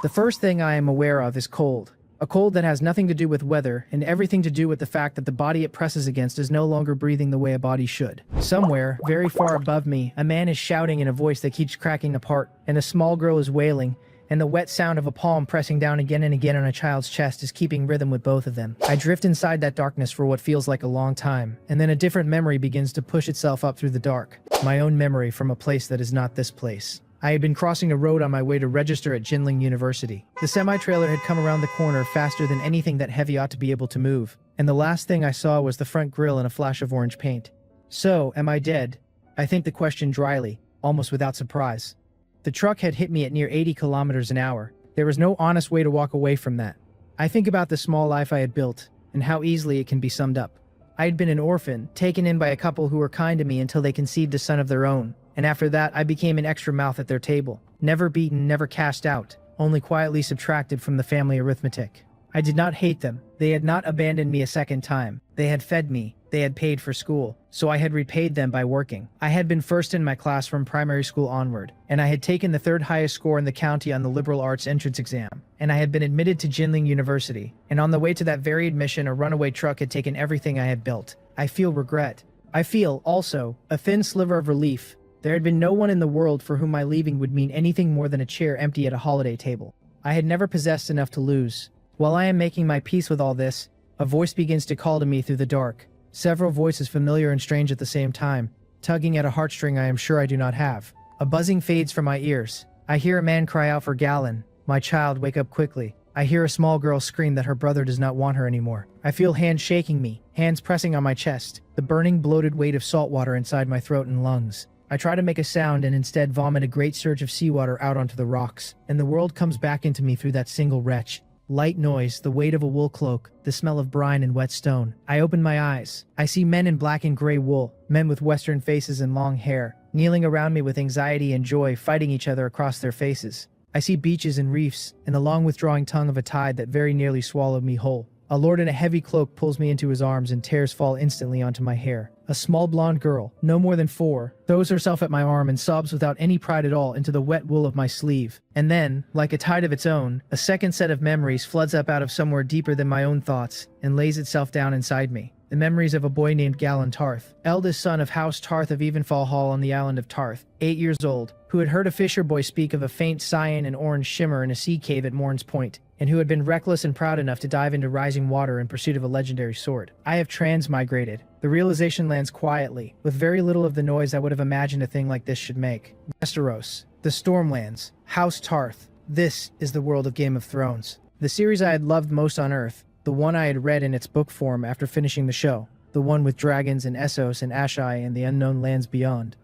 The first thing I am aware of is cold. A cold that has nothing to do with weather and everything to do with the fact that the body it presses against is no longer breathing the way a body should. Somewhere, very far above me, a man is shouting in a voice that keeps cracking apart, and a small girl is wailing, and the wet sound of a palm pressing down again and again on a child's chest is keeping rhythm with both of them. I drift inside that darkness for what feels like a long time, and then a different memory begins to push itself up through the dark. My own memory from a place that is not this place. I had been crossing a road on my way to register at Jinling University. The semi-trailer had come around the corner faster than anything that heavy ought to be able to move, and the last thing I saw was the front grille and a flash of orange paint. So, am I dead? I think the question dryly, almost without surprise. The truck had hit me at near 80 kilometers an hour. There was no honest way to walk away from that. I think about the small life I had built, and how easily it can be summed up. I had been an orphan, taken in by a couple who were kind to me until they conceived a son of their own. And after that, I became an extra mouth at their table. Never beaten, never cast out, only quietly subtracted from the family arithmetic. I did not hate them. They had not abandoned me a second time. They had fed me. They had paid for school. So I had repaid them by working. I had been first in my class from primary school onward, and I had taken the third highest score in the county on the liberal arts entrance exam. And I had been admitted to Jinling University. And on the way to that very admission, a runaway truck had taken everything I had built. I feel regret. I feel, also, a thin sliver of relief. There had been no one in the world for whom my leaving would mean anything more than a chair empty at a holiday table. I had never possessed enough to lose. While I am making my peace with all this, a voice begins to call to me through the dark. Several voices familiar and strange at the same time, tugging at a heartstring I am sure I do not have. A buzzing fades from my ears. I hear a man cry out for Galen. My child, wake up quickly. I hear a small girl scream that her brother does not want her anymore. I feel hands shaking me, hands pressing on my chest, the burning bloated weight of salt water inside my throat and lungs. I try to make a sound and instead vomit a great surge of seawater out onto the rocks, and the world comes back into me through that single retch. Light noise, the weight of a wool cloak, the smell of brine and wet stone. I open my eyes. I see men in black and gray wool, men with western faces and long hair, kneeling around me with anxiety and joy, fighting each other across their faces. I see beaches and reefs, and the long withdrawing tongue of a tide that very nearly swallowed me whole. A lord in a heavy cloak pulls me into his arms and tears fall instantly onto my hair. A small blonde girl, no more than 4, throws herself at my arm and sobs without any pride at all into the wet wool of my sleeve. And then, like a tide of its own, a second set of memories floods up out of somewhere deeper than my own thoughts and lays itself down inside me. The memories of a boy named Galen Tarth, eldest son of House Tarth of Evenfall Hall on the island of Tarth, 8 years old, who had heard a fisher boy speak of a faint cyan and orange shimmer in a sea cave at Morn's Point, and who had been reckless and proud enough to dive into rising water in pursuit of a legendary sword. I have transmigrated. The realization lands quietly, with very little of the noise I would have imagined a thing like this should make. Westeros, the Stormlands, House Tarth. This is the world of Game of Thrones. The series I had loved most on Earth, the one I had read in its book form after finishing the show, the one with dragons and Essos and Ashai and the unknown lands beyond.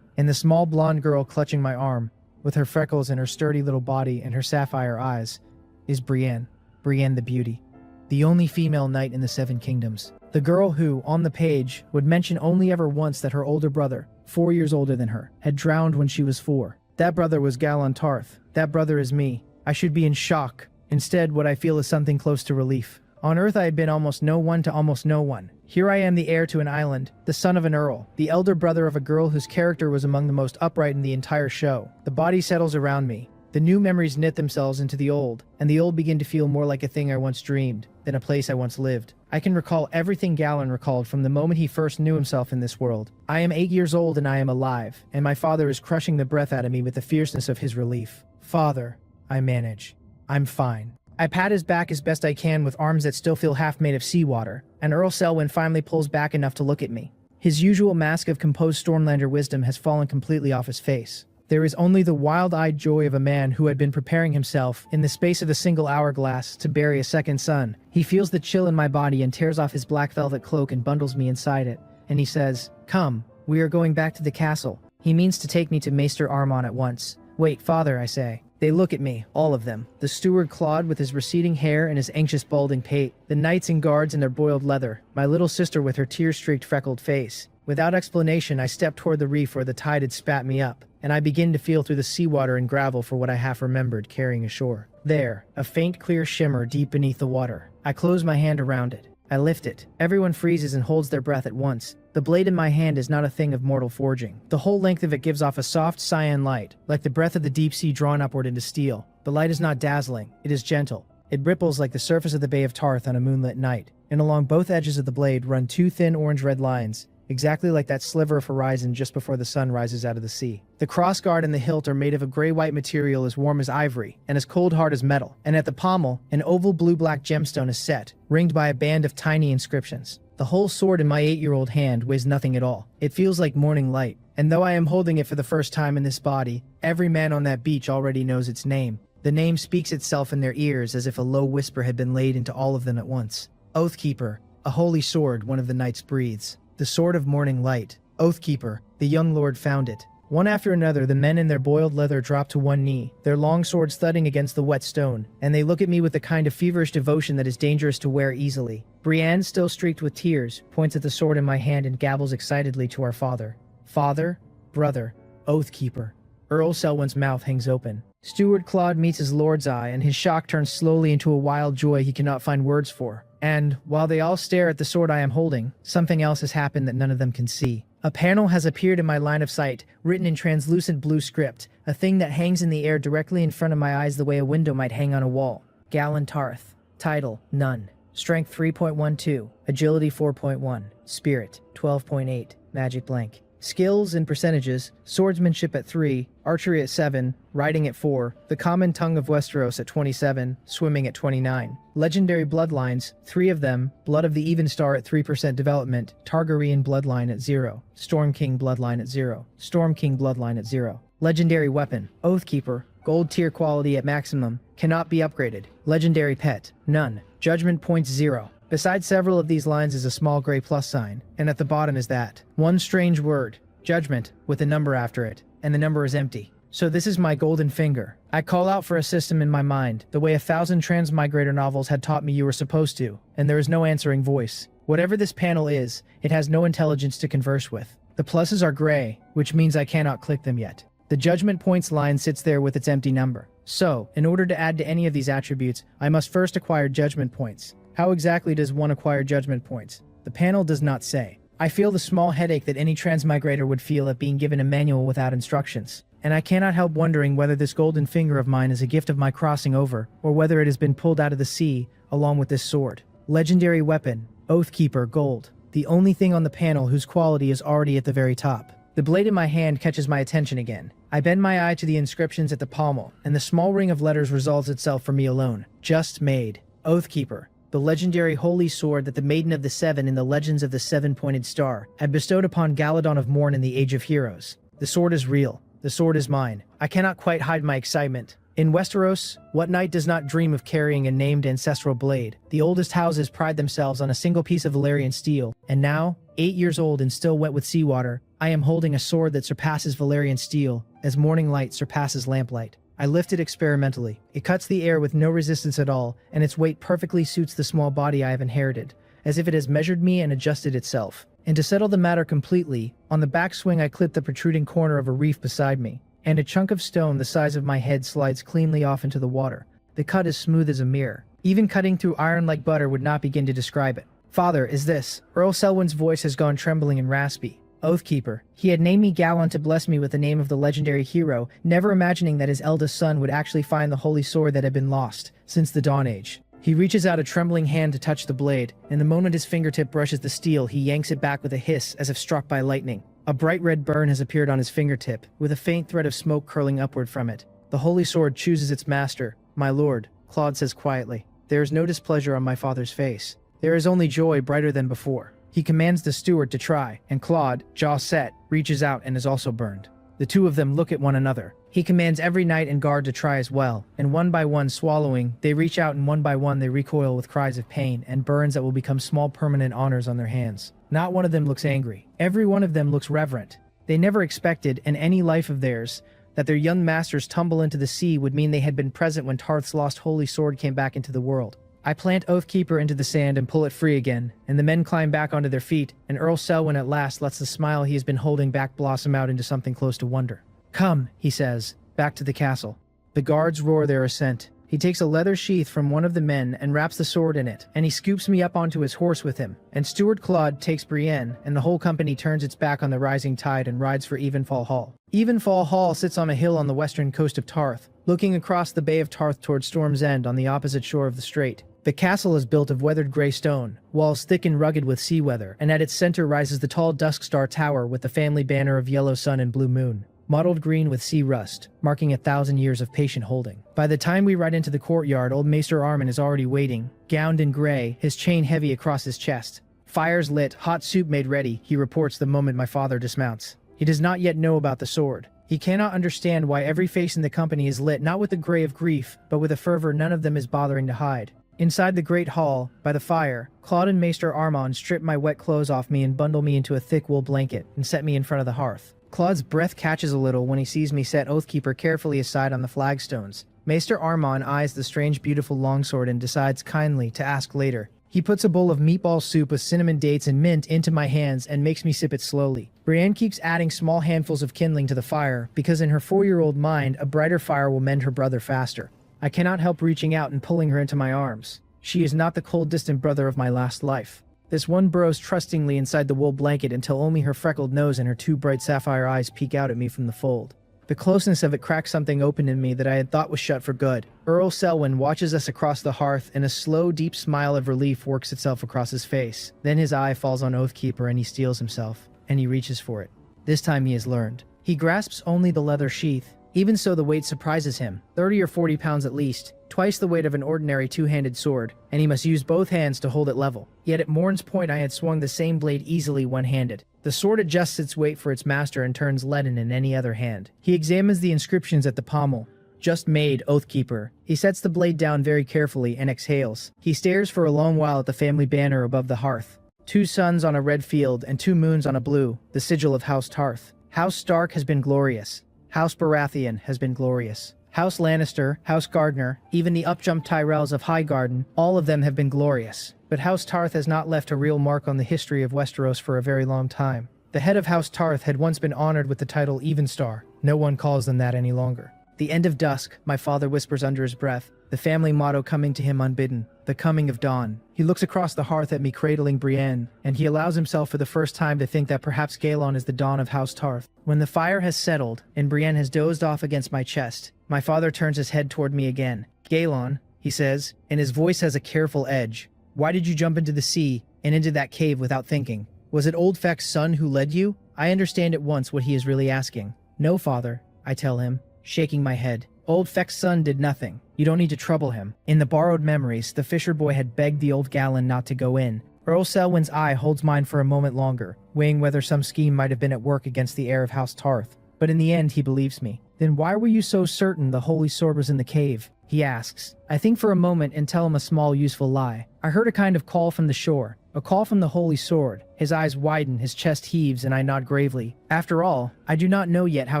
And the small blonde girl clutching my arm, with her freckles and her sturdy little body and her sapphire eyes, is Brienne. Brienne the Beauty. The only female knight in the Seven Kingdoms. The girl who, on the page, would mention only ever once that her older brother, 4 years older than her, had drowned when she was 4. That brother was Galen Tarth. That brother is me. I should be in shock. Instead, what I feel is something close to relief. On Earth I had been almost no one to almost no one. Here I am, the heir to an island, the son of an earl, the elder brother of a girl whose character was among the most upright in the entire show. The body settles around me. The new memories knit themselves into the old, and the old begin to feel more like a thing I once dreamed than a place I once lived. I can recall everything Galen recalled from the moment he first knew himself in this world. I am 8 years old and I am alive, and my father is crushing the breath out of me with the fierceness of his relief. Father, I manage. I'm fine. I pat his back as best I can with arms that still feel half made of seawater, and Earl Selwyn finally pulls back enough to look at me. His usual mask of composed Stormlander wisdom has fallen completely off his face. There is only the wild-eyed joy of a man who had been preparing himself, in the space of a single hourglass, to bury a second son. He feels the chill in my body and tears off his black velvet cloak and bundles me inside it, and he says, "Come, we are going back to the castle." He means to take me to Maester Armon at once. "Wait, father," I say. They look at me, all of them. The steward Claude with his receding hair and his anxious balding pate. The knights and guards in their boiled leather. My little sister with her tear-streaked freckled face. Without explanation, I step toward the reef where the tide had spat me up, and I begin to feel through the seawater and gravel for what I half remembered carrying ashore. There, a faint clear shimmer deep beneath the water. I close my hand around it. I lift it. Everyone freezes and holds their breath at once. The blade in my hand is not a thing of mortal forging. The whole length of it gives off a soft cyan light, like the breath of the deep sea drawn upward into steel. The light is not dazzling, it is gentle. It ripples like the surface of the Bay of Tarth on a moonlit night, and along both edges of the blade run two thin orange-red lines, exactly like that sliver of horizon just before the sun rises out of the sea. The crossguard and the hilt are made of a gray-white material as warm as ivory and as cold hard as metal, and at the pommel, an oval blue-black gemstone is set, ringed by a band of tiny inscriptions. The whole sword in my 8-year-old hand weighs nothing at all. It feels like morning light, and though I am holding it for the first time in this body, every man on that beach already knows its name. The name speaks itself in their ears as if a low whisper had been laid into all of them at once. Oathkeeper, a holy sword, one of the knights breathes. The sword of morning light. Oathkeeper, the young lord found it. One after another, the men in their boiled leather drop to one knee, their long swords thudding against the wet stone, and they look at me with the kind of feverish devotion that is dangerous to wear easily. Brienne, still streaked with tears, points at the sword in my hand and gabbles excitedly to our father. Father, brother, Oathkeeper. Earl Selwyn's mouth hangs open. Steward Claude meets his lord's eye, and his shock turns slowly into a wild joy he cannot find words for. And, while they all stare at the sword I am holding, something else has happened that none of them can see. A panel has appeared in my line of sight, written in translucent blue script, a thing that hangs in the air directly in front of my eyes the way a window might hang on a wall. Galen Tarth. Title, None. Strength 3.12. Agility 4.1. Spirit 12.8. Magic blank. Skills in percentages: swordsmanship at 3, archery at 7, riding at 4, the common tongue of Westeros at 27, swimming at 29. Legendary bloodlines, 3 of them: Blood of the Even Star at 3% development, Targaryen bloodline at 0, Storm King bloodline at 0, Storm King bloodline at 0. Legendary weapon, Oathkeeper, gold tier quality at maximum, cannot be upgraded. Legendary pet, none. Judgment points 0. Beside several of these lines is a small gray plus sign, and at the bottom is that one strange word, judgment, with a number after it, and the number is empty. So this is my golden finger. I call out for a system in my mind, the way 1,000 Transmigrator novels had taught me you were supposed to, and there is no answering voice. Whatever this panel is, it has no intelligence to converse with. The pluses are gray, which means I cannot click them yet. The judgment points line sits there with its empty number. So, in order to add to any of these attributes, I must first acquire judgment points. How exactly does one acquire judgment points? The panel does not say. I feel the small headache that any transmigrator would feel at being given a manual without instructions, and I cannot help wondering whether this golden finger of mine is a gift of my crossing over, or whether it has been pulled out of the sea, along with this sword. Legendary weapon, Oathkeeper, gold. The only thing on the panel whose quality is already at the very top. The blade in my hand catches my attention again. I bend my eye to the inscriptions at the pommel, and the small ring of letters resolves itself for me alone. Just made. Oathkeeper. The legendary holy sword that the Maiden of the Seven in the Legends of the Seven-Pointed Star had bestowed upon Galadon of Morn in the Age of Heroes. The sword is real. The sword is mine. I cannot quite hide my excitement. In Westeros, what knight does not dream of carrying a named ancestral blade? The oldest houses pride themselves on a single piece of Valyrian steel, and now, 8 years old and still wet with seawater, I am holding a sword that surpasses Valyrian steel, as morning light surpasses lamplight. I lift it experimentally. It cuts the air with no resistance at all, and its weight perfectly suits the small body I have inherited, as if it has measured me and adjusted itself. And to settle the matter completely, on the backswing I clip the protruding corner of a reef beside me, and a chunk of stone the size of my head slides cleanly off into the water. The cut is smooth as a mirror. Even cutting through iron like butter would not begin to describe it. Father, is this? Earl Selwyn's voice has gone trembling and raspy. Oathkeeper. He had named me Gallon to bless me with the name of the legendary hero, never imagining that his eldest son would actually find the holy sword that had been lost since the Dawn Age. He reaches out a trembling hand to touch the blade, and the moment his fingertip brushes the steel, he yanks it back with a hiss as if struck by lightning. A bright red burn has appeared on his fingertip, with a faint thread of smoke curling upward from it. The holy sword chooses its master. My lord, Claude says quietly. There is no displeasure on my father's face. There is only joy brighter than before. He commands the steward to try, and Claude, jaw set, reaches out and is also burned. The two of them look at one another. He commands every knight and guard to try as well, and one by one, swallowing, they reach out and one by one they recoil with cries of pain and burns that will become small permanent honors on their hands. Not one of them looks angry. Every one of them looks reverent. They never expected, in any life of theirs, that their young master's tumble into the sea would mean they had been present when Tarth's lost holy sword came back into the world. I plant Oathkeeper into the sand and pull it free again, and the men climb back onto their feet, and Earl Selwyn at last lets the smile he has been holding back blossom out into something close to wonder. Come, he says, back to the castle. The guards roar their assent. He takes a leather sheath from one of the men and wraps the sword in it, and he scoops me up onto his horse with him, and Steward Claude takes Brienne, and the whole company turns its back on the rising tide and rides for Evenfall Hall. Evenfall Hall sits on a hill on the western coast of Tarth, looking across the Bay of Tarth toward Storm's End on the opposite shore of the strait. The castle is built of weathered grey stone, walls thick and rugged with sea weather, and at its center rises the tall Dusk Star Tower with the family banner of yellow sun and blue moon, mottled green with sea rust, marking 1,000 years of patient holding. By the time we ride into the courtyard, old Maester Armin is already waiting, gowned in grey, his chain heavy across his chest. Fires lit, hot soup made ready, he reports the moment my father dismounts. He does not yet know about the sword. He cannot understand why every face in the company is lit not with the grey of grief, but with a fervor none of them is bothering to hide. Inside the great hall, by the fire, Claude and Maester Armand strip my wet clothes off me and bundle me into a thick wool blanket and set me in front of the hearth. Claude's breath catches a little when he sees me set Oathkeeper carefully aside on the flagstones. Maester Armand eyes the strange beautiful longsword and decides kindly to ask later. He puts a bowl of meatball soup with cinnamon dates and mint into my hands and makes me sip it slowly. Brienne keeps adding small handfuls of kindling to the fire because in her 4-year-old mind a brighter fire will mend her brother faster. I cannot help reaching out and pulling her into my arms. She is not the cold, distant brother of my last life. This one burrows trustingly inside the wool blanket until only her freckled nose and her 2 bright sapphire eyes peek out at me from the fold. The closeness of it cracks something open in me that I had thought was shut for good. Earl Selwyn watches us across the hearth and a slow, deep smile of relief works itself across his face. Then his eye falls on Oathkeeper and he steels himself, and he reaches for it. This time he has learned. He grasps only the leather sheath. Even so, the weight surprises him, 30 or 40 pounds at least, twice the weight of an ordinary 2-handed sword, and he must use both hands to hold it level. Yet at Morn's point I had swung the same blade easily one-handed. The sword adjusts its weight for its master and turns leaden in any other hand. He examines the inscriptions at the pommel. Just made, Oathkeeper. He sets the blade down very carefully and exhales. He stares for a long while at the family banner above the hearth. 2 suns on a red field and 2 moons on a blue, the sigil of House Tarth. House Stark has been glorious. House Baratheon has been glorious. House Lannister, House Gardner, even the upjumped Tyrells of Highgarden, all of them have been glorious. But House Tarth has not left a real mark on the history of Westeros for a very long time. The head of House Tarth had once been honored with the title Evenstar. No one calls them that any longer. The end of dusk, my father whispers under his breath, the family motto coming to him unbidden, the coming of dawn. He looks across the hearth at me cradling Brienne, and he allows himself for the first time to think that perhaps Galon is the dawn of House Tarth. When the fire has settled, and Brienne has dozed off against my chest, my father turns his head toward me again. Galon, he says, and his voice has a careful edge. Why did you jump into the sea, and into that cave without thinking? Was it Old Feck's son who led you? I understand at once what he is really asking. No, father, I tell him, shaking my head. Old Feck's son did nothing. You don't need to trouble him. In the borrowed memories, the fisher boy had begged the old Gallan not to go in. Earl Selwyn's eye holds mine for a moment longer, weighing whether some scheme might have been at work against the heir of House Tarth. But in the end, he believes me. Then why were you so certain the holy sword was in the cave? He asks. I think for a moment and tell him a small useful lie. I heard a kind of call from the shore. A call from the holy sword. His eyes widen, his chest heaves, and I nod gravely. After all, I do not know yet how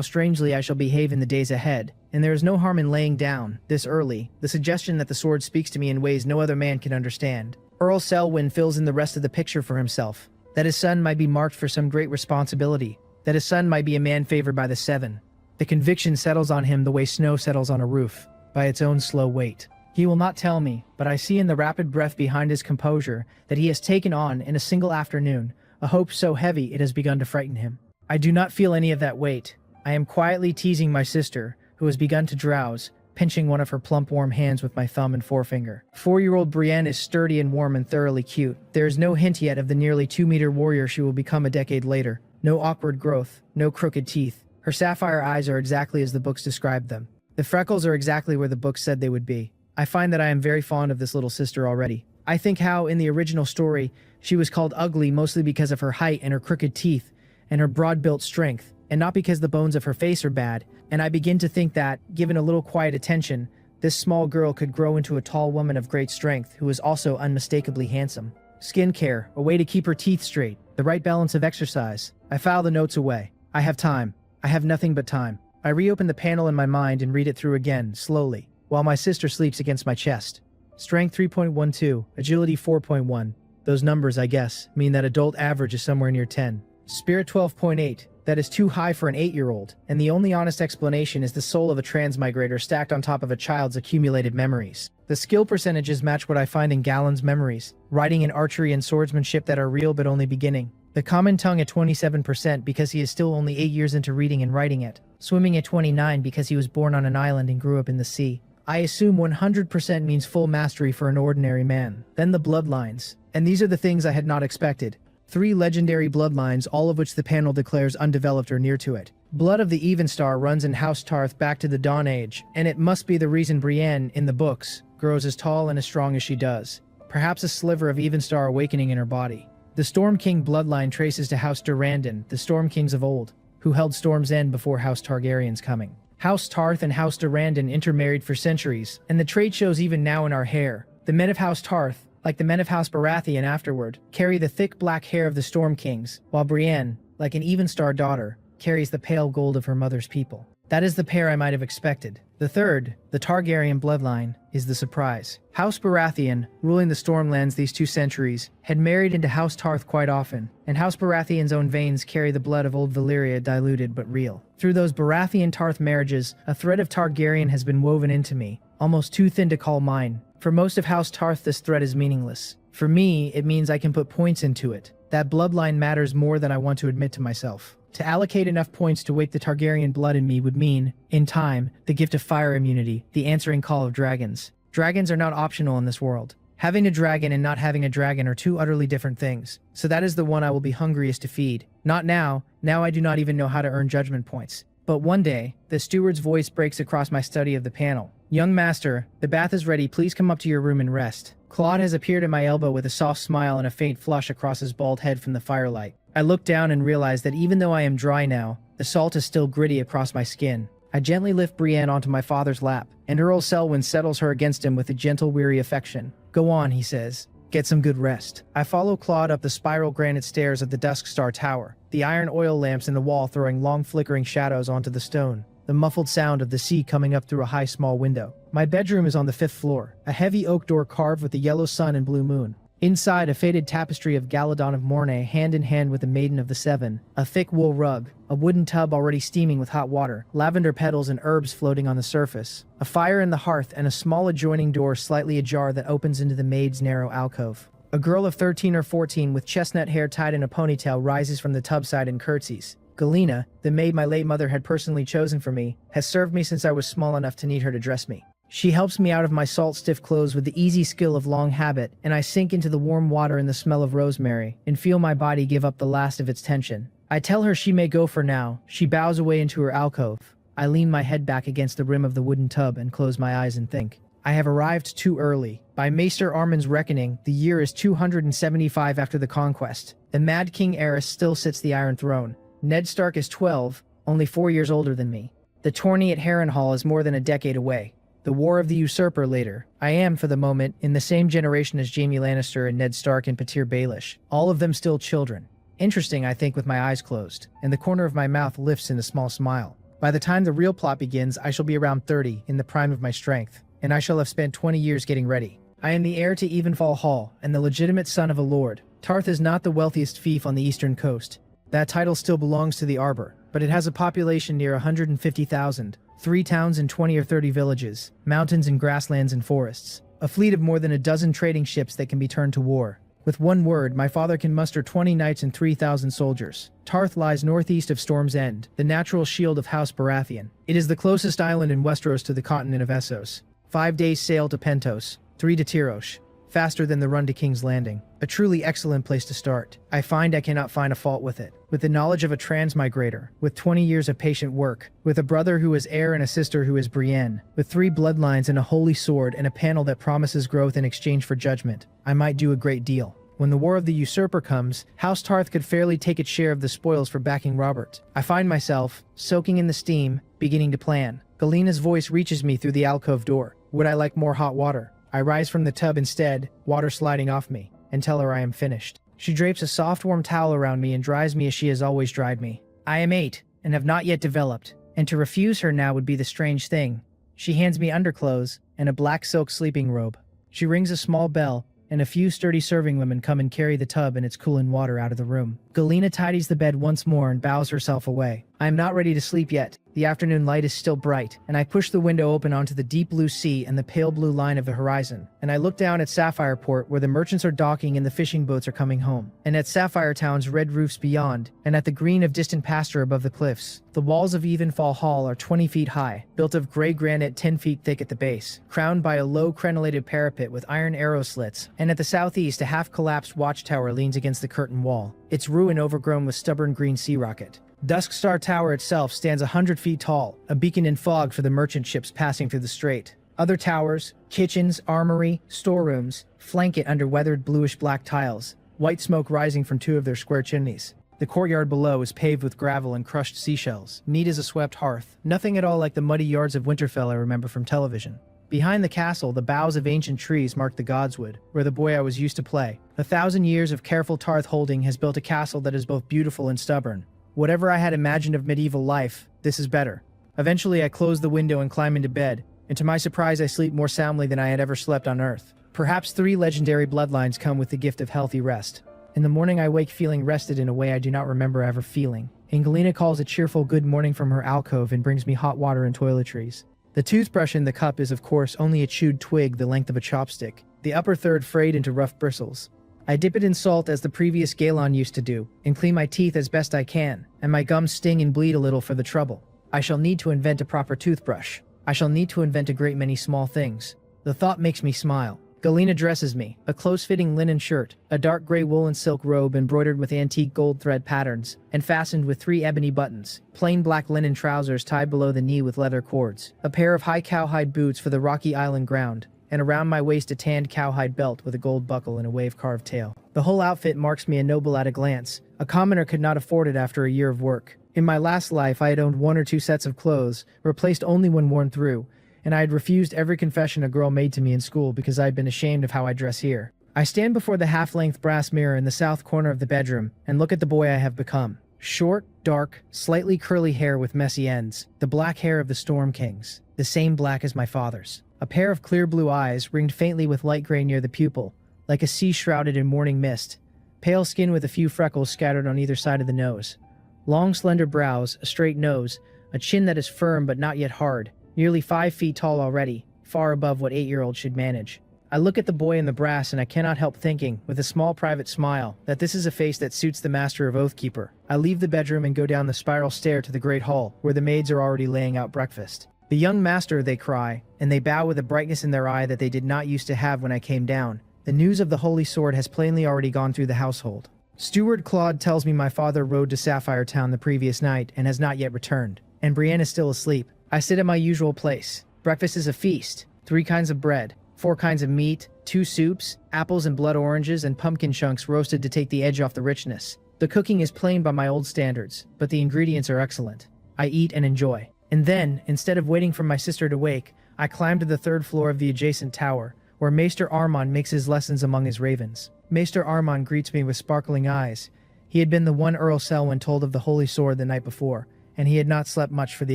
strangely I shall behave in the days ahead, and there is no harm in laying down, this early, the suggestion that the sword speaks to me in ways no other man can understand. Earl Selwyn fills in the rest of the picture for himself. That his son might be marked for some great responsibility. That his son might be a man favored by the Seven. The conviction settles on him the way snow settles on a roof, by its own slow weight. He will not tell me, but I see in the rapid breath behind his composure that he has taken on, in a single afternoon, a hope so heavy it has begun to frighten him. I do not feel any of that weight. I am quietly teasing my sister, who has begun to drowse, pinching one of her plump warm hands with my thumb and forefinger. 4-year-old Brienne is sturdy and warm and thoroughly cute. There is no hint yet of the nearly 2-meter warrior she will become a decade later. No awkward growth, no crooked teeth. Her sapphire eyes are exactly as the books described them. The freckles are exactly where the books said they would be. I find that I am very fond of this little sister already. I think how, in the original story, she was called ugly mostly because of her height and her crooked teeth, and her broad-built strength, and not because the bones of her face are bad, and I begin to think that, given a little quiet attention, this small girl could grow into a tall woman of great strength who is also unmistakably handsome. Skin care, a way to keep her teeth straight, the right balance of exercise. I file the notes away. I have time. I have nothing but time. I reopen the panel in my mind and read it through again, slowly, while my sister sleeps against my chest. Strength 3.12, agility 4.1. Those numbers, I guess, mean that adult average is somewhere near 10. Spirit 12.8. That is too high for an 8-year-old, and the only honest explanation is the soul of a transmigrator stacked on top of a child's accumulated memories. The skill percentages match what I find in Gallen's memories, writing and archery and swordsmanship that are real but only beginning. The common tongue at 27% because he is still only 8 years into reading and writing it. swimming at 29 because he was born on an island and grew up in the sea. I assume 100% means full mastery for an ordinary man. Then the bloodlines. And these are the things I had not expected. 3 legendary bloodlines, all of which the panel declares undeveloped or near to it. Blood of the Evenstar runs in House Tarth back to the Dawn Age, and it must be the reason Brienne, in the books, grows as tall and as strong as she does. Perhaps a sliver of Evenstar awakening in her body. The Storm King bloodline traces to House Durrandon, the Storm Kings of old, who held Storm's End before House Targaryen's coming. House Tarth and House Durrandon intermarried for centuries, and the trait shows even now in our hair. The men of House Tarth, like the men of House Baratheon afterward, carry the thick black hair of the Storm Kings, while Brienne, like an Evenstar daughter, carries the pale gold of her mother's people. That is the pair I might have expected. The third, the Targaryen bloodline, is the surprise. House Baratheon, ruling the Stormlands these 2 centuries, had married into House Tarth quite often, and House Baratheon's own veins carry the blood of old Valyria diluted but real. Through those Baratheon-Tarth marriages, a thread of Targaryen has been woven into me, almost too thin to call mine. For most of House Tarth this thread is meaningless. For me, it means I can put points into it. That bloodline matters more than I want to admit to myself. To allocate enough points to wake the Targaryen blood in me would mean, in time, the gift of fire immunity, the answering call of dragons. Dragons are not optional in this world. Having a dragon and not having a dragon are 2 utterly different things, so that is the one I will be hungriest to feed. Not now I do not even know how to earn judgment points. But one day, the steward's voice breaks across my study of the panel. "Young master, the bath is ready, please come up to your room and rest." Claude has appeared at my elbow with a soft smile and a faint flush across his bald head from the firelight. I look down and realize that even though I am dry now, the salt is still gritty across my skin. I gently lift Brienne onto my father's lap, and Earl Selwyn settles her against him with a gentle, weary affection. "Go on," he says. "Get some good rest." I follow Claude up the spiral granite stairs of the Dusk Star Tower, the iron oil lamps in the wall throwing long flickering shadows onto the stone, the muffled sound of the sea coming up through a high small window. My bedroom is on the 5th floor, a heavy oak door carved with the yellow sun and blue moon. Inside, a faded tapestry of Galadon of Mornay hand in hand with the Maiden of the Seven, a thick wool rug, a wooden tub already steaming with hot water, lavender petals and herbs floating on the surface, a fire in the hearth, and a small adjoining door slightly ajar that opens into the maid's narrow alcove. A girl of 13 or 14 with chestnut hair tied in a ponytail rises from the tub side and curtsies. Galena, the maid my late mother had personally chosen for me, has served me since I was small enough to need her to dress me. She helps me out of my salt-stiff clothes with the easy skill of long habit, and I sink into the warm water and the smell of rosemary, and feel my body give up the last of its tension. I tell her she may go for now. She bows away into her alcove. I lean my head back against the rim of the wooden tub and close my eyes and think. I have arrived too early. By Maester Armin's reckoning, the year is 275 after the conquest. The Mad King Aerys still sits the Iron Throne. Ned Stark is 12, only 4 years older than me. The tourney at Harrenhal is more than a decade away. The War of the Usurper later. I am, for the moment, in the same generation as Jaime Lannister and Ned Stark and Petyr Baelish, all of them still children. Interesting, I think, with my eyes closed, and the corner of my mouth lifts in a small smile. By the time the real plot begins, I shall be around 30, in the prime of my strength, and I shall have spent 20 years getting ready. I am the heir to Evenfall Hall, and the legitimate son of a lord. Tarth is not the wealthiest fief on the eastern coast. That title still belongs to the Arbor, but it has a population near 150,000. 3 towns and 20 or 30 villages, mountains and grasslands and forests, a fleet of more than a dozen trading ships that can be turned to war. With one word, my father can muster 20 knights and 3,000 soldiers. Tarth lies northeast of Storm's End, the natural shield of House Baratheon. It is the closest island in Westeros to the continent of Essos. 5 days' sail to Pentos, 3 to Tyrosh, faster than the run to King's Landing. A truly excellent place to start. I find I cannot find a fault with it. With the knowledge of a transmigrator, with 20 years of patient work, with a brother who is heir and a sister who is Brienne, with 3 bloodlines and a holy sword and a panel that promises growth in exchange for judgment, I might do a great deal. When the War of the Usurper comes, House Tarth could fairly take its share of the spoils for backing Robert. I find myself, soaking in the steam, beginning to plan. Galena's voice reaches me through the alcove door. Would I like more hot water? I rise from the tub instead, water sliding off me, and tell her I am finished. She drapes a soft warm towel around me and dries me as she has always dried me. I am 8, and have not yet developed, and to refuse her now would be the strange thing. She hands me underclothes and a black silk sleeping robe. She rings a small bell, and a few sturdy serving women come and carry the tub and its cooling water out of the room. Galena tidies the bed once more and bows herself away. I am not ready to sleep yet. The afternoon light is still bright, and I push the window open onto the deep blue sea and the pale blue line of the horizon, and I look down at Sapphire Port where the merchants are docking and the fishing boats are coming home, and at Sapphire Town's red roofs beyond, and at the green of distant pasture above the cliffs. The walls of Evenfall Hall are 20 feet high, built of gray granite 10 feet thick at the base, crowned by a low crenellated parapet with iron arrow slits, and at the southeast a half-collapsed watchtower leans against the curtain wall, its ruin overgrown with stubborn green sea rocket. Dusk Star Tower itself stands 100 feet tall, a beacon in fog for the merchant ships passing through the strait. Other towers, kitchens, armory, storerooms, flank it under weathered bluish-black tiles, white smoke rising from 2 of their square chimneys. The courtyard below is paved with gravel and crushed seashells, neat as a swept hearth, nothing at all like the muddy yards of Winterfell I remember from television. Behind the castle, the boughs of ancient trees mark the godswood, where the boy I was used to play. 1,000 years of careful Tarth holding has built a castle that is both beautiful and stubborn. Whatever I had imagined of medieval life, this is better. Eventually I close the window and climb into bed, and to my surprise I sleep more soundly than I had ever slept on Earth. Perhaps 3 legendary bloodlines come with the gift of healthy rest. In the morning I wake feeling rested in a way I do not remember ever feeling. Angelina calls a cheerful good morning from her alcove and brings me hot water and toiletries. The toothbrush in the cup is of course only a chewed twig the length of a chopstick, the upper third frayed into rough bristles. I dip it in salt as the previous Galen used to do, and clean my teeth as best I can, and my gums sting and bleed a little for the trouble. I shall need to invent a proper toothbrush. I shall need to invent a great many small things. The thought makes me smile. Galena dresses me, a close-fitting linen shirt, a dark gray woolen silk robe embroidered with antique gold thread patterns, and fastened with 3 ebony buttons, plain black linen trousers tied below the knee with leather cords, a pair of high cowhide boots for the rocky island ground, and around my waist a tanned cowhide belt with a gold buckle and a wave-carved tail. The whole outfit marks me a noble at a glance. A commoner could not afford it after a year of work. In my last life I had owned 1 or 2 sets of clothes, replaced only when worn through, and I had refused every confession a girl made to me in school because I had been ashamed of how I dress here. I stand before the half-length brass mirror in the south corner of the bedroom and look at the boy I have become. Short, dark, slightly curly hair with messy ends, the black hair of the Storm Kings, the same black as my father's. A pair of clear blue eyes ringed faintly with light gray near the pupil, like a sea shrouded in morning mist. Pale skin with a few freckles scattered on either side of the nose. Long slender brows, a straight nose, a chin that is firm but not yet hard, nearly 5 feet tall already, far above what 8-year-olds should manage. I look at the boy in the brass and I cannot help thinking, with a small private smile, that this is a face that suits the master of Oathkeeper. I leave the bedroom and go down the spiral stair to the great hall, where the maids are already laying out breakfast. "The young master," they cry, and they bow with a brightness in their eye that they did not used to have when I came down. The news of the Holy Sword has plainly already gone through the household. Steward Claude tells me my father rode to Sapphire Town the previous night and has not yet returned, and Brienne is still asleep. I sit at my usual place. Breakfast is a feast. 3 kinds of bread, 4 kinds of meat, 2 soups, apples and blood oranges, and pumpkin chunks roasted to take the edge off the richness. The cooking is plain by my old standards, but the ingredients are excellent. I eat and enjoy. And then, instead of waiting for my sister to wake, I climb to the 3rd floor of the adjacent tower, where Maester Armand makes his lessons among his ravens. Maester Armand greets me with sparkling eyes. He had been the one Earl Selwyn told of the Holy Sword the night before, and he had not slept much for the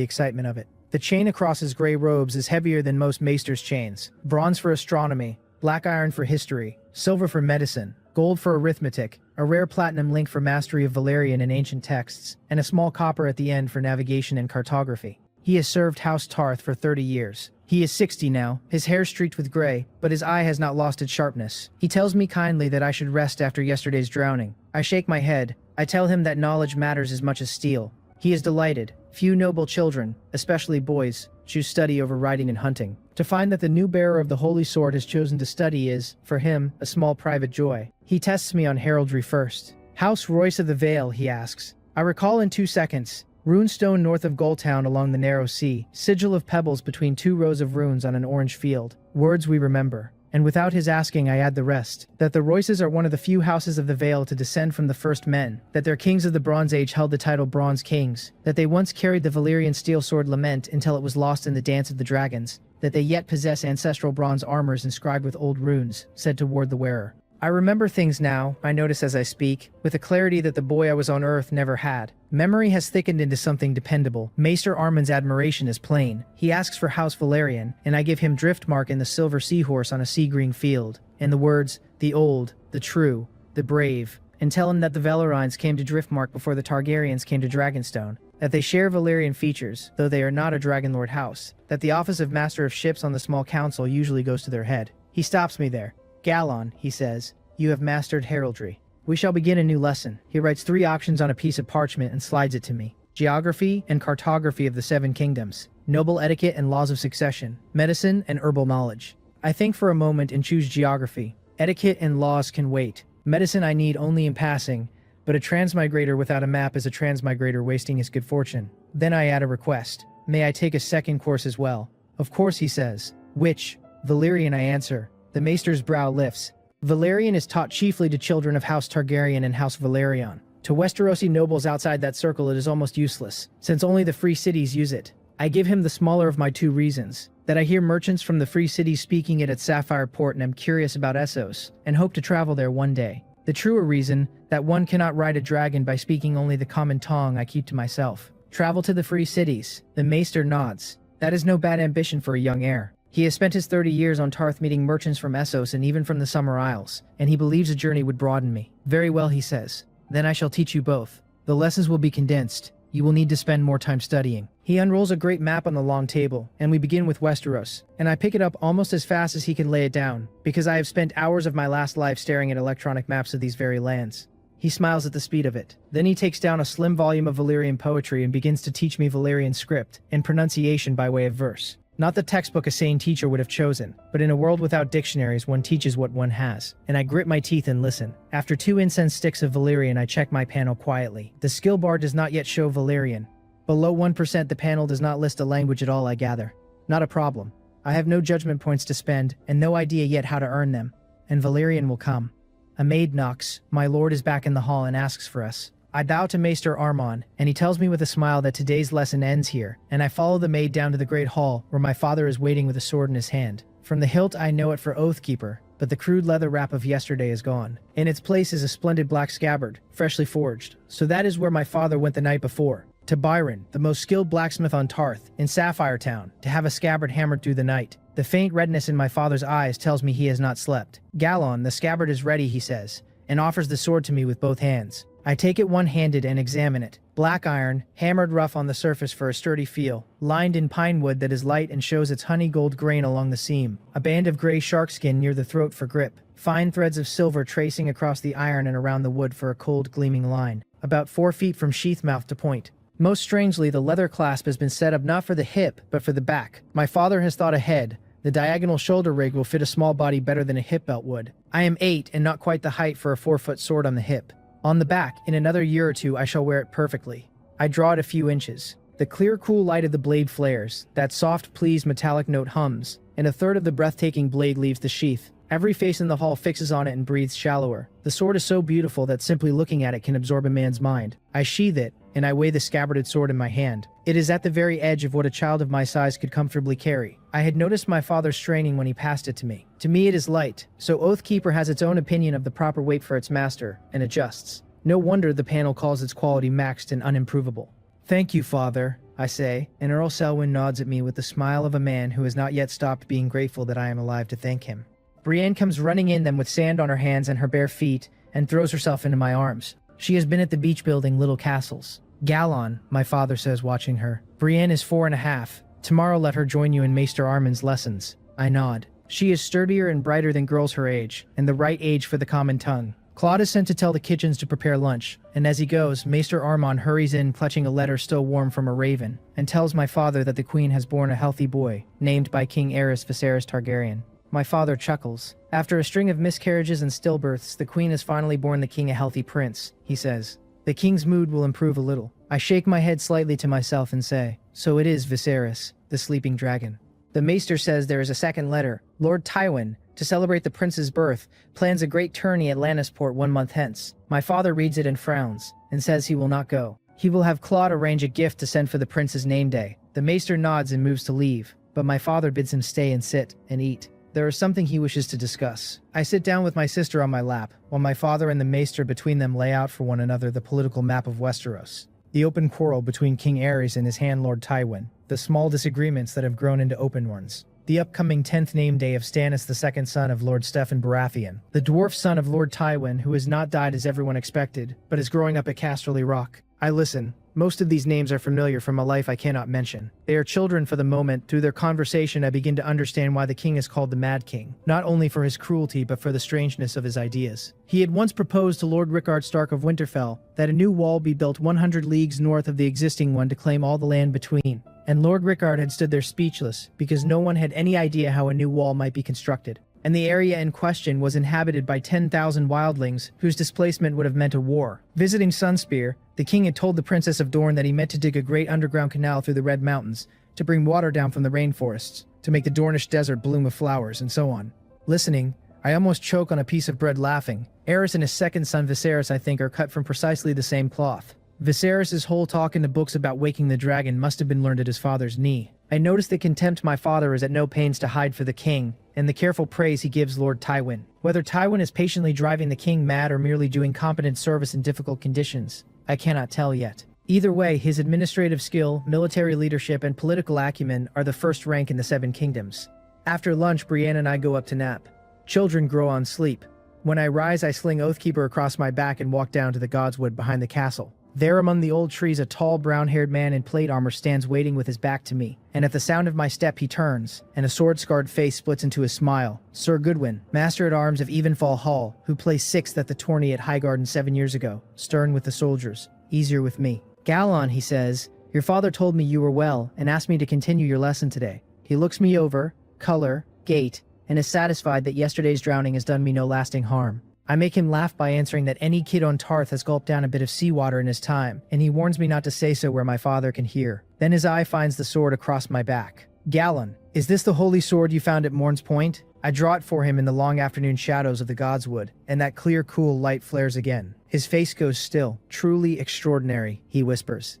excitement of it. The chain across his gray robes is heavier than most maesters' chains. Bronze for astronomy, black iron for history, silver for medicine, gold for arithmetic, a rare platinum link for mastery of Valerian and ancient texts, and a small copper at the end for navigation and cartography. He has served House Tarth for 30 years. He is 60 now, his hair streaked with gray, but his eye has not lost its sharpness. He tells me kindly that I should rest after yesterday's drowning. I shake my head. I tell him that knowledge matters as much as steel. He is delighted. Few noble children, especially boys, choose study over riding and hunting. To find that the new bearer of the Holy Sword has chosen to study is, for him, a small private joy. He tests me on heraldry first. "House Royce of the Vale," he asks. I recall in 2 seconds. Runestone north of Gulltown along the narrow sea, sigil of pebbles between 2 rows of runes on an orange field. Words we remember. And without his asking I add the rest, that the Royces are one of the few houses of the Vale to descend from the first men, that their kings of the Bronze Age held the title Bronze Kings, that they once carried the Valyrian steel sword Lament until it was lost in the Dance of the Dragons, that they yet possess ancestral bronze armors inscribed with old runes, said to ward the wearer. I remember things now, I notice as I speak, with a clarity that the boy I was on Earth never had. Memory has thickened into something dependable. Maester Armand's admiration is plain. He asks for House Valerian, and I give him Driftmark and the silver seahorse on a sea-green field, and the words, the old, the true, the brave, and tell him that the Valerines came to Driftmark before the Targaryens came to Dragonstone. that they share Valyrian features, though they are not a Dragonlord house, that the office of Master of Ships on the small council usually goes to their head. He stops me there. Galon, he says, you have mastered heraldry. We shall begin a new lesson. He writes 3 options on a piece of parchment and slides it to me. Geography and cartography of the 7 kingdoms, noble etiquette and laws of succession, medicine and herbal knowledge. I think for a moment and choose geography. Etiquette and laws can wait. Medicine I need only in passing, but a transmigrator without a map is a transmigrator wasting his good fortune. Then I add a request. May I take a second course as well? Of course, he says. Which? Valyrian, I answer. The maester's brow lifts. Valyrian is taught chiefly to children of House Targaryen and House Valerion. To Westerosi nobles outside that circle it is almost useless, since only the free cities use it. I give him the smaller of my 2 reasons, that I hear merchants from the free cities speaking it at Sapphire Port and am curious about Essos, and hope to travel there one day. The truer reason, that one cannot ride a dragon by speaking only the common tongue I keep to myself. Travel to the free cities. The maester nods. That is no bad ambition for a young heir. He has spent his 30 years on Tarth meeting merchants from Essos and even from the Summer Isles, and he believes a journey would broaden me. Very well, he says. Then I shall teach you both. The lessons will be condensed. You will need to spend more time studying. He unrolls a great map on the long table, and we begin with Westeros, and I pick it up almost as fast as he can lay it down, because I have spent hours of my last life staring at electronic maps of these very lands. He smiles at the speed of it. Then he takes down a slim volume of Valyrian poetry and begins to teach me Valyrian script and pronunciation by way of verse. Not the textbook a sane teacher would have chosen, but in a world without dictionaries one teaches what one has. And I grit my teeth and listen. After 2 incense sticks of Valyrian I check my panel quietly. The skill bar does not yet show Valyrian. Below 1% the panel does not list a language at all, I gather. Not a problem. I have no judgment points to spend, and no idea yet how to earn them. And Valyrian will come. A maid knocks. My lord is back in the hall and asks for us. I bow to Maester Armon, and he tells me with a smile that today's lesson ends here, and I follow the maid down to the great hall, where my father is waiting with a sword in his hand. From the hilt I know it for Oathkeeper, but the crude leather wrap of yesterday is gone. In its place is a splendid black scabbard, freshly forged. So that is where my father went the night before. To Byron, the most skilled blacksmith on Tarth, in Sapphire Town, to have a scabbard hammered through the night. The faint redness in my father's eyes tells me he has not slept. Galon, the scabbard is ready, he says, and offers the sword to me with both hands. I take it one-handed and examine it. Black iron, hammered rough on the surface for a sturdy feel, lined in pine wood that is light and shows its honey gold grain along the seam, a band of gray sharkskin near the throat for grip, fine threads of silver tracing across the iron and around the wood for a cold gleaming line, about 4 feet from sheath mouth to point. Most strangely, the leather clasp has been set up not for the hip, but for the back. My father has thought ahead. The diagonal shoulder rig will fit a small body better than a hip belt would. I am 8 and not quite the height for a 4-foot sword on the hip. On the back, in another year or 2 I shall wear it perfectly. I draw it a few inches. The clear cool light of the blade flares, that soft pleased metallic note hums, and a third of the breathtaking blade leaves the sheath. Every face in the hall fixes on it and breathes shallower. The sword is so beautiful that simply looking at it can absorb a man's mind. I sheath it, and I weigh the scabbarded sword in my hand. It is at the very edge of what a child of my size could comfortably carry. I had noticed my father straining when he passed it to me. To me it is light, so Oathkeeper has its own opinion of the proper weight for its master, and adjusts. No wonder the panel calls its quality maxed and unimprovable. Thank you, father, I say, and Earl Selwyn nods at me with the smile of a man who has not yet stopped being grateful that I am alive to thank him. Brienne comes running in then with sand on her hands and her bare feet, and throws herself into my arms. She has been at the beach building little castles. Galon, my father says, watching her. Brienne is 4.5. Tomorrow let her join you in Maester Armin's lessons. I nod. She is sturdier and brighter than girls her age, and the right age for the common tongue. Claude is sent to tell the kitchens to prepare lunch, and as he goes, Maester Armon hurries in clutching a letter still warm from a raven, and tells my father that the queen has born a healthy boy, named by King Aerys Viserys Targaryen. My father chuckles. After a string of miscarriages and stillbirths, the queen has finally born the king a healthy prince, he says. The king's mood will improve a little. I shake my head slightly to myself and say, so it is Viserys, the sleeping dragon. The maester says there is a second letter. Lord Tywin, to celebrate the prince's birth, plans a great tourney at Lannisport 1 month hence. My father reads it and frowns, and says he will not go. He will have Claude arrange a gift to send for the prince's name day. The maester nods and moves to leave, but my father bids him stay and sit and eat. There is something he wishes to discuss. I sit down with my sister on my lap, while my father and the maester between them lay out for one another the political map of Westeros. The open quarrel between King Aerys and his hand Lord Tywin. The small disagreements that have grown into open ones. The upcoming 10th name day of Stannis, the second son of Lord Steffan Baratheon. The dwarf son of Lord Tywin, who has not died as everyone expected, but is growing up at Casterly Rock. I listen. Most of these names are familiar from a life I cannot mention. They are children for the moment. Through their conversation I begin to understand why the king is called the Mad King, not only for his cruelty but for the strangeness of his ideas. He had once proposed to Lord Rickard Stark of Winterfell that a new wall be built 100 leagues north of the existing one to claim all the land between, and Lord Rickard had stood there speechless because no one had any idea how a new wall might be constructed. And the area in question was inhabited by 10,000 wildlings whose displacement would have meant a war. Visiting Sunspear, the king had told the Princess of Dorne that he meant to dig a great underground canal through the Red Mountains to bring water down from the rainforests, to make the Dornish desert bloom with flowers, and so on. Listening, I almost choke on a piece of bread laughing. Aerys and his second son Viserys, I think, are cut from precisely the same cloth. Viserys' whole talk in the books about waking the dragon must have been learned at his father's knee. I notice the contempt my father is at no pains to hide for the king, and the careful praise he gives Lord Tywin. Whether Tywin is patiently driving the king mad or merely doing competent service in difficult conditions, I cannot tell yet. Either way, his administrative skill, military leadership, and political acumen are the first rank in the Seven Kingdoms. After lunch, Brienne and I go up to nap. Children grow on sleep. When I rise, I sling Oathkeeper across my back and walk down to the Godswood behind the castle. There among the old trees a tall brown-haired man in plate armor stands waiting with his back to me, and at the sound of my step he turns, and a sword-scarred face splits into a smile. Sir Goodwin, Master-at-Arms of Evenfall Hall, who placed 6th at the tourney at Highgarden 7 years ago, stern with the soldiers, easier with me. Gallon, he says, your father told me you were well, and asked me to continue your lesson today. He looks me over, color, gait, and is satisfied that yesterday's drowning has done me no lasting harm. I make him laugh by answering that any kid on Tarth has gulped down a bit of seawater in his time, and he warns me not to say so where my father can hear. Then his eye finds the sword across my back. Gallon, is this the holy sword you found at Morn's Point? I draw it for him in the long afternoon shadows of the Godswood, and that clear, cool light flares again. His face goes still. Truly extraordinary, he whispers.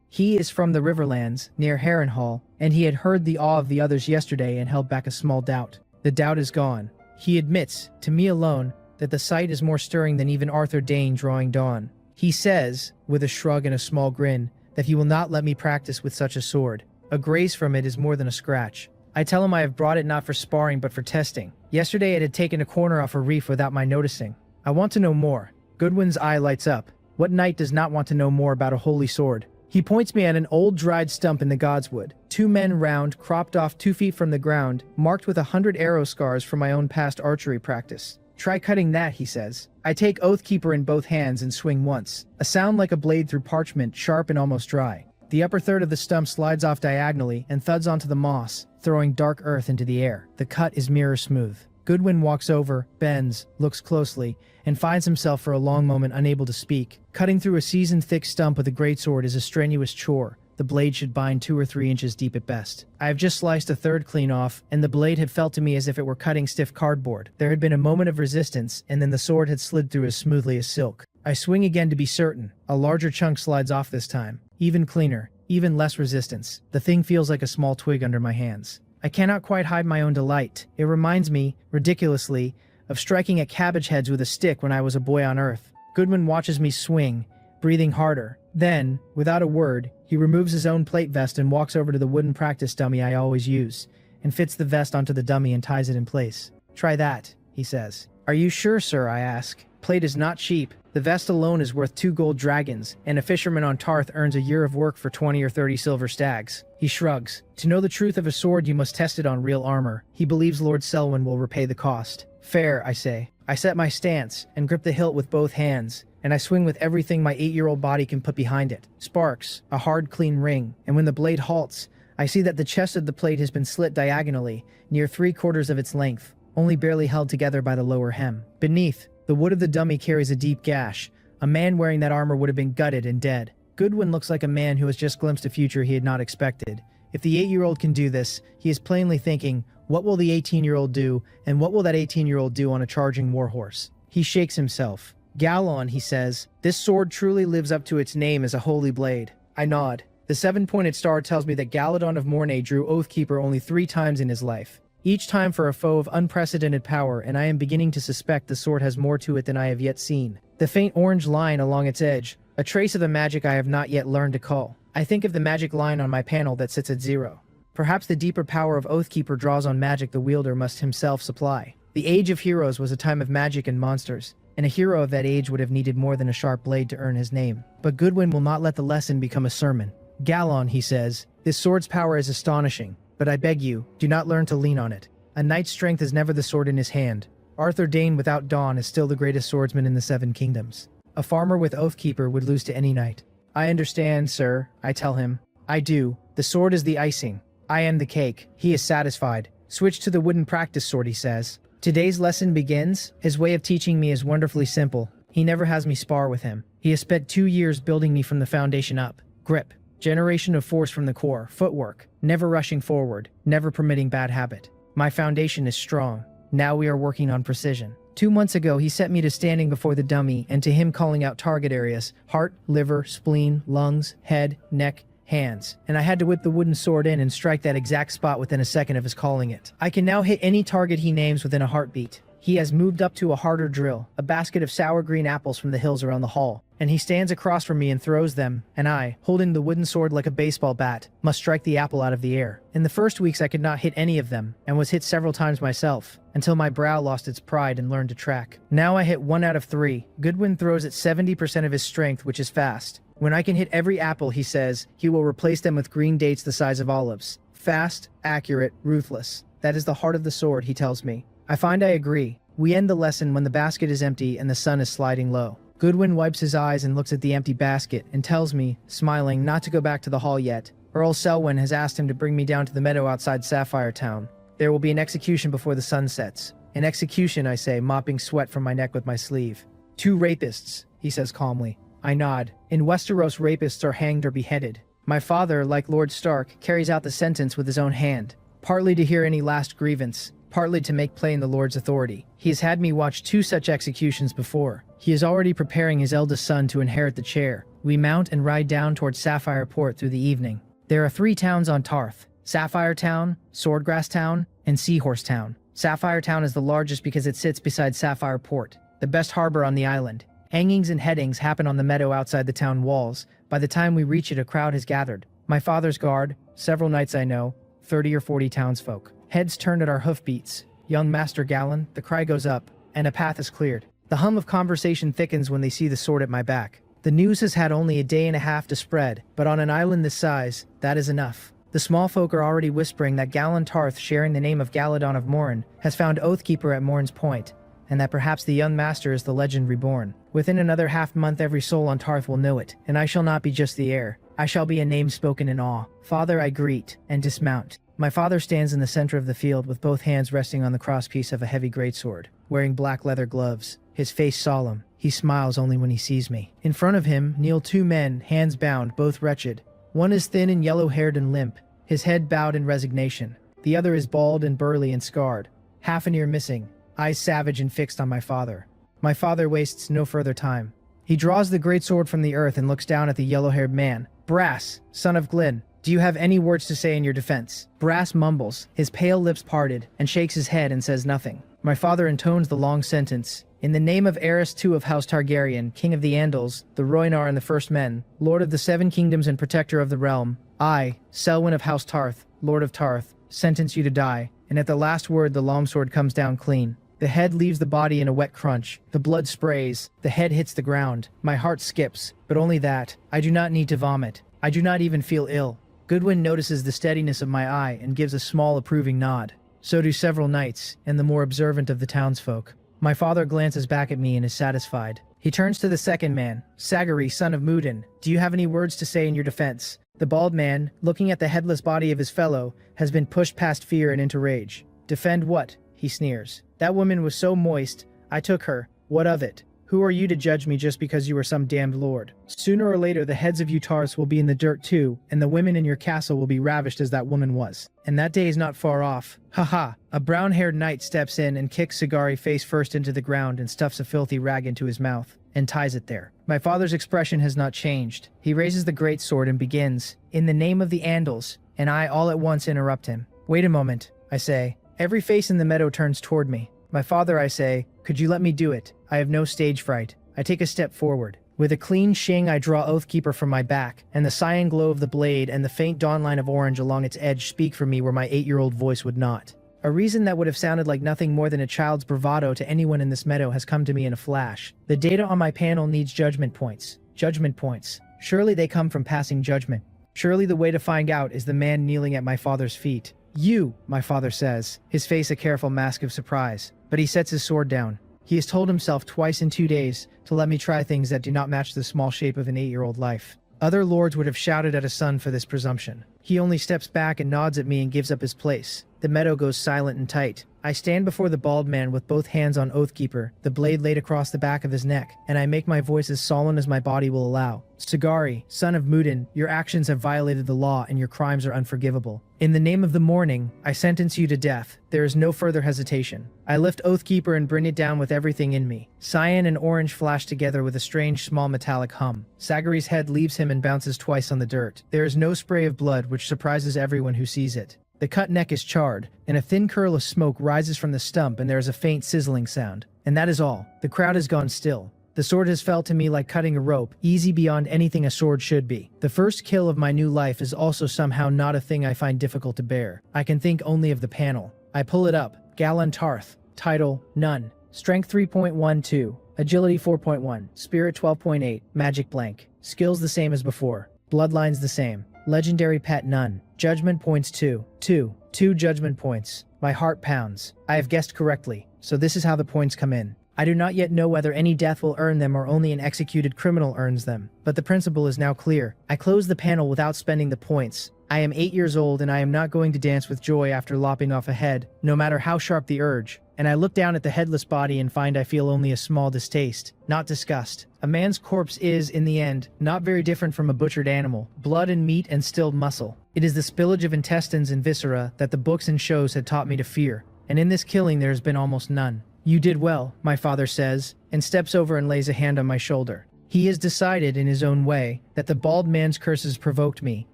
He is from the Riverlands, near Harrenhal, and he had heard the awe of the others yesterday and held back a small doubt. The doubt is gone. He admits, to me alone, that the sight is more stirring than even Arthur Dane drawing dawn. He says, with a shrug and a small grin, that he will not let me practice with such a sword. A graze from it is more than a scratch. I tell him I have brought it not for sparring but for testing. Yesterday it had taken a corner off a reef without my noticing. I want to know more. Goodwin's eye lights up. What knight does not want to know more about a holy sword? He points me at an old dried stump in the Godswood. 2 men round, cropped off 2 feet from the ground, marked with 100 arrow scars from my own past archery practice. Try cutting that, he says. I take Oathkeeper in both hands and swing once. A sound like a blade through parchment, sharp and almost dry. The upper third of the stump slides off diagonally and thuds onto the moss, throwing dark earth into the air. The cut is mirror smooth. Goodwin walks over, bends, looks closely, and finds himself for a long moment unable to speak. Cutting through a seasoned-thick stump with a greatsword is a strenuous chore. The blade should bind 2 or 3 inches deep at best. I have just sliced a third clean off, and the blade had felt to me as if it were cutting stiff cardboard. There had been a moment of resistance, and then the sword had slid through as smoothly as silk. I swing again to be certain. A larger chunk slides off this time. Even cleaner, even less resistance. The thing feels like a small twig under my hands. I cannot quite hide my own delight. It reminds me, ridiculously, of striking at cabbage heads with a stick when I was a boy on Earth. Goodwin watches me swing, breathing harder. Then, without a word, he removes his own plate vest and walks over to the wooden practice dummy I always use, and fits the vest onto the dummy and ties it in place. Try that, he says. Are you sure, sir? I ask. Plate is not cheap. The vest alone is worth 2 gold dragons, and a fisherman on Tarth earns a year of work for 20 or 30 silver stags. He shrugs. To know the truth of a sword, you must test it on real armor. He believes Lord Selwyn will repay the cost. Fair, I say. I set my stance, and grip the hilt with both hands, and I swing with everything my 8-year-old body can put behind it. Sparks, a hard, clean ring, and when the blade halts, I see that the chest of the plate has been slit diagonally, near 3/4 of its length, only barely held together by the lower hem. Beneath, the wood of the dummy carries a deep gash. A man wearing that armor would have been gutted and dead. Goodwin looks like a man who has just glimpsed a future he had not expected. If the 8-year-old can do this, he is plainly thinking, what will the 18-year-old do, and what will that 18-year-old do on a charging warhorse? He shakes himself. Gallon, he says, this sword truly lives up to its name as a holy blade. I nod. The 7-pointed star tells me that Galladon of Mornay drew Oathkeeper only 3 times in his life. Each time for a foe of unprecedented power, and I am beginning to suspect the sword has more to it than I have yet seen. The faint orange line along its edge, a trace of the magic I have not yet learned to call. I think of the magic line on my panel that sits at 0. Perhaps the deeper power of Oathkeeper draws on magic the wielder must himself supply. The Age of Heroes was a time of magic and monsters, and a hero of that age would have needed more than a sharp blade to earn his name. But Goodwin will not let the lesson become a sermon. Gallon, he says, this sword's power is astonishing, but I beg you, do not learn to lean on it. A knight's strength is never the sword in his hand. Arthur Dane without Dawn is still the greatest swordsman in the Seven Kingdoms. A farmer with Oathkeeper would lose to any knight. I understand, sir, I tell him. I do. The sword is the icing. I am the cake. He is satisfied. Switch to the wooden practice sword, he says. Today's lesson begins. His way of teaching me is wonderfully simple. He never has me spar with him. He has spent 2 years building me from the foundation up. Grip. Generation of force from the core. Footwork. Never rushing forward. Never permitting bad habit. My foundation is strong. Now we are working on precision. 2 months ago, he set me to standing before the dummy and to him calling out target areas: heart, liver, spleen, lungs, head, neck, hands. And I had to whip the wooden sword in and strike that exact spot within a second of his calling it. I can now hit any target he names within a heartbeat. He has moved up to a harder drill, a basket of sour green apples from the hills around the hall, and he stands across from me and throws them, and I, holding the wooden sword like a baseball bat, must strike the apple out of the air. In the first weeks I could not hit any of them, and was hit several times myself, until my brow lost its pride and learned to track. Now I hit 1 out of 3. Goodwin throws at 70% of his strength, which is fast. When I can hit every apple, he says, he will replace them with green dates the size of olives. Fast, accurate, ruthless. That is the heart of the sword, he tells me. I find I agree. We end the lesson when the basket is empty and the sun is sliding low. Goodwin wipes his eyes and looks at the empty basket and tells me, smiling, not to go back to the hall yet. Earl Selwyn has asked him to bring me down to the meadow outside Sapphire Town. There will be an execution before the sun sets. An execution, I say, mopping sweat from my neck with my sleeve. 2 rapists, he says calmly. I nod. In Westeros, rapists are hanged or beheaded. My father, like Lord Stark, carries out the sentence with his own hand, partly to hear any last grievance, partly to make plain the Lord's authority. He has had me watch 2 such executions before. He is already preparing his eldest son to inherit the chair. We mount and ride down towards Sapphire Port through the evening. There are 3 towns on Tarth: Sapphire Town, Swordgrass Town, and Seahorse Town. Sapphire Town is the largest because it sits beside Sapphire Port, the best harbor on the island. Hangings and headings happen on the meadow outside the town walls. By the time we reach it, a crowd has gathered. My father's guard, several knights I know, 30 or 40 townsfolk. Heads turn at our hoofbeats. Young Master Gallon, the cry goes up, and a path is cleared. The hum of conversation thickens when they see the sword at my back. The news has had only a day and a half to spread, but on an island this size, that is enough. The small folk are already whispering that Gallon Tarth, sharing the name of Galadon of Morin, has found Oathkeeper at Morin's Point, and that perhaps the young master is the legend reborn. Within another half-month every soul on Tarth will know it, and I shall not be just the heir. I shall be a name spoken in awe. Father, I greet, and dismount. My father stands in the center of the field with both hands resting on the crosspiece of a heavy greatsword, wearing black leather gloves, his face solemn. He smiles only when he sees me. In front of him kneel 2 men, hands bound, both wretched. One is thin and yellow-haired and limp, his head bowed in resignation. The other is bald and burly and scarred, half an ear missing, eyes savage and fixed on my father. My father wastes no further time. He draws the greatsword from the earth and looks down at the yellow-haired man. Brass, son of Glyn, do you have any words to say in your defense? Brass mumbles, his pale lips parted, and shakes his head and says nothing. My father intones the long sentence. In the name of Aerys II of House Targaryen, King of the Andals, the Rhoynar and the First Men, Lord of the 7 Kingdoms and Protector of the Realm, I, Selwyn of House Tarth, Lord of Tarth, sentence you to die. And at the last word the longsword comes down clean. The head leaves the body in a wet crunch. The blood sprays. The head hits the ground. My heart skips, but only that. I do not need to vomit. I do not even feel ill. Goodwin notices the steadiness of my eye and gives a small approving nod. So do several knights, and the more observant of the townsfolk. My father glances back at me and is satisfied. He turns to the second man, Sagari, son of Mudan. Do you have any words to say in your defense? The bald man, looking at the headless body of his fellow, has been pushed past fear and into rage. Defend what? He sneers. That woman was so moist. I took her. What of it? Who are you to judge me just because you are some damned lord? Sooner or later the heads of you Tars will be in the dirt too, and the women in your castle will be ravished as that woman was. And that day is not far off. Ha! A brown-haired knight steps in and kicks Sagari face first into the ground and stuffs a filthy rag into his mouth, and ties it there. My father's expression has not changed. He raises the greatsword and begins, in the name of the Andals, and I all at once interrupt him. Wait a moment, I say. Every face in the meadow turns toward me. My father, I say, could you let me do it? I have no stage fright. I take a step forward. With a clean shing I draw Oathkeeper from my back, and the cyan glow of the blade and the faint dawn line of orange along its edge speak for me where my 8-year-old voice would not. A reason that would have sounded like nothing more than a child's bravado to anyone in this meadow has come to me in a flash. The data on my panel needs judgment points. Judgment points. Surely they come from passing judgment. Surely the way to find out is the man kneeling at my father's feet. "You," my father says, his face a careful mask of surprise. But he sets his sword down. He has told himself twice in 2 days to let me try things that do not match the small shape of an 8-year-old life. Other lords would have shouted at a son for this presumption. He only steps back and nods at me and gives up his place. The meadow goes silent and tight. I stand before the bald man with both hands on Oathkeeper, the blade laid across the back of his neck, and I make my voice as solemn as my body will allow. "Sagari, son of Mudin, your actions have violated the law and your crimes are unforgivable. In the name of the morning, I sentence you to death. There is no further hesitation." I lift Oathkeeper and bring it down with everything in me. Cyan and orange flash together with a strange small metallic hum. Sagari's head leaves him and bounces twice on the dirt. There is no spray of blood, which surprises everyone who sees it. The cut neck is charred, and a thin curl of smoke rises from the stump, and there is a faint sizzling sound. And that is all. The crowd has gone still. The sword has felt to me like cutting a rope, easy beyond anything a sword should be. The first kill of my new life is also somehow not a thing I find difficult to bear. I can think only of the panel. I pull it up. Gallon Tarth. Title, None. Strength 3.12. Agility 4.1. Spirit 12.8. Magic blank. Skills the same as before. Bloodlines the same. Legendary pet none. Judgment points 2. 2 judgment points. My heart pounds. I have guessed correctly, so this is how the points come in. I do not yet know whether any death will earn them or only an executed criminal earns them, but the principle is now clear. I close the panel without spending the points. I am 8 years old and I am not going to dance with joy after lopping off a head, no matter how sharp the urge. And I look down at the headless body and find I feel only a small distaste, not disgust. A man's corpse is, in the end, not very different from a butchered animal, blood and meat and stilled muscle. It is the spillage of intestines and viscera that the books and shows had taught me to fear, and in this killing there has been almost none. "You did well," my father says, and steps over and lays a hand on my shoulder. He has decided, in his own way, that the bald man's curses provoked me,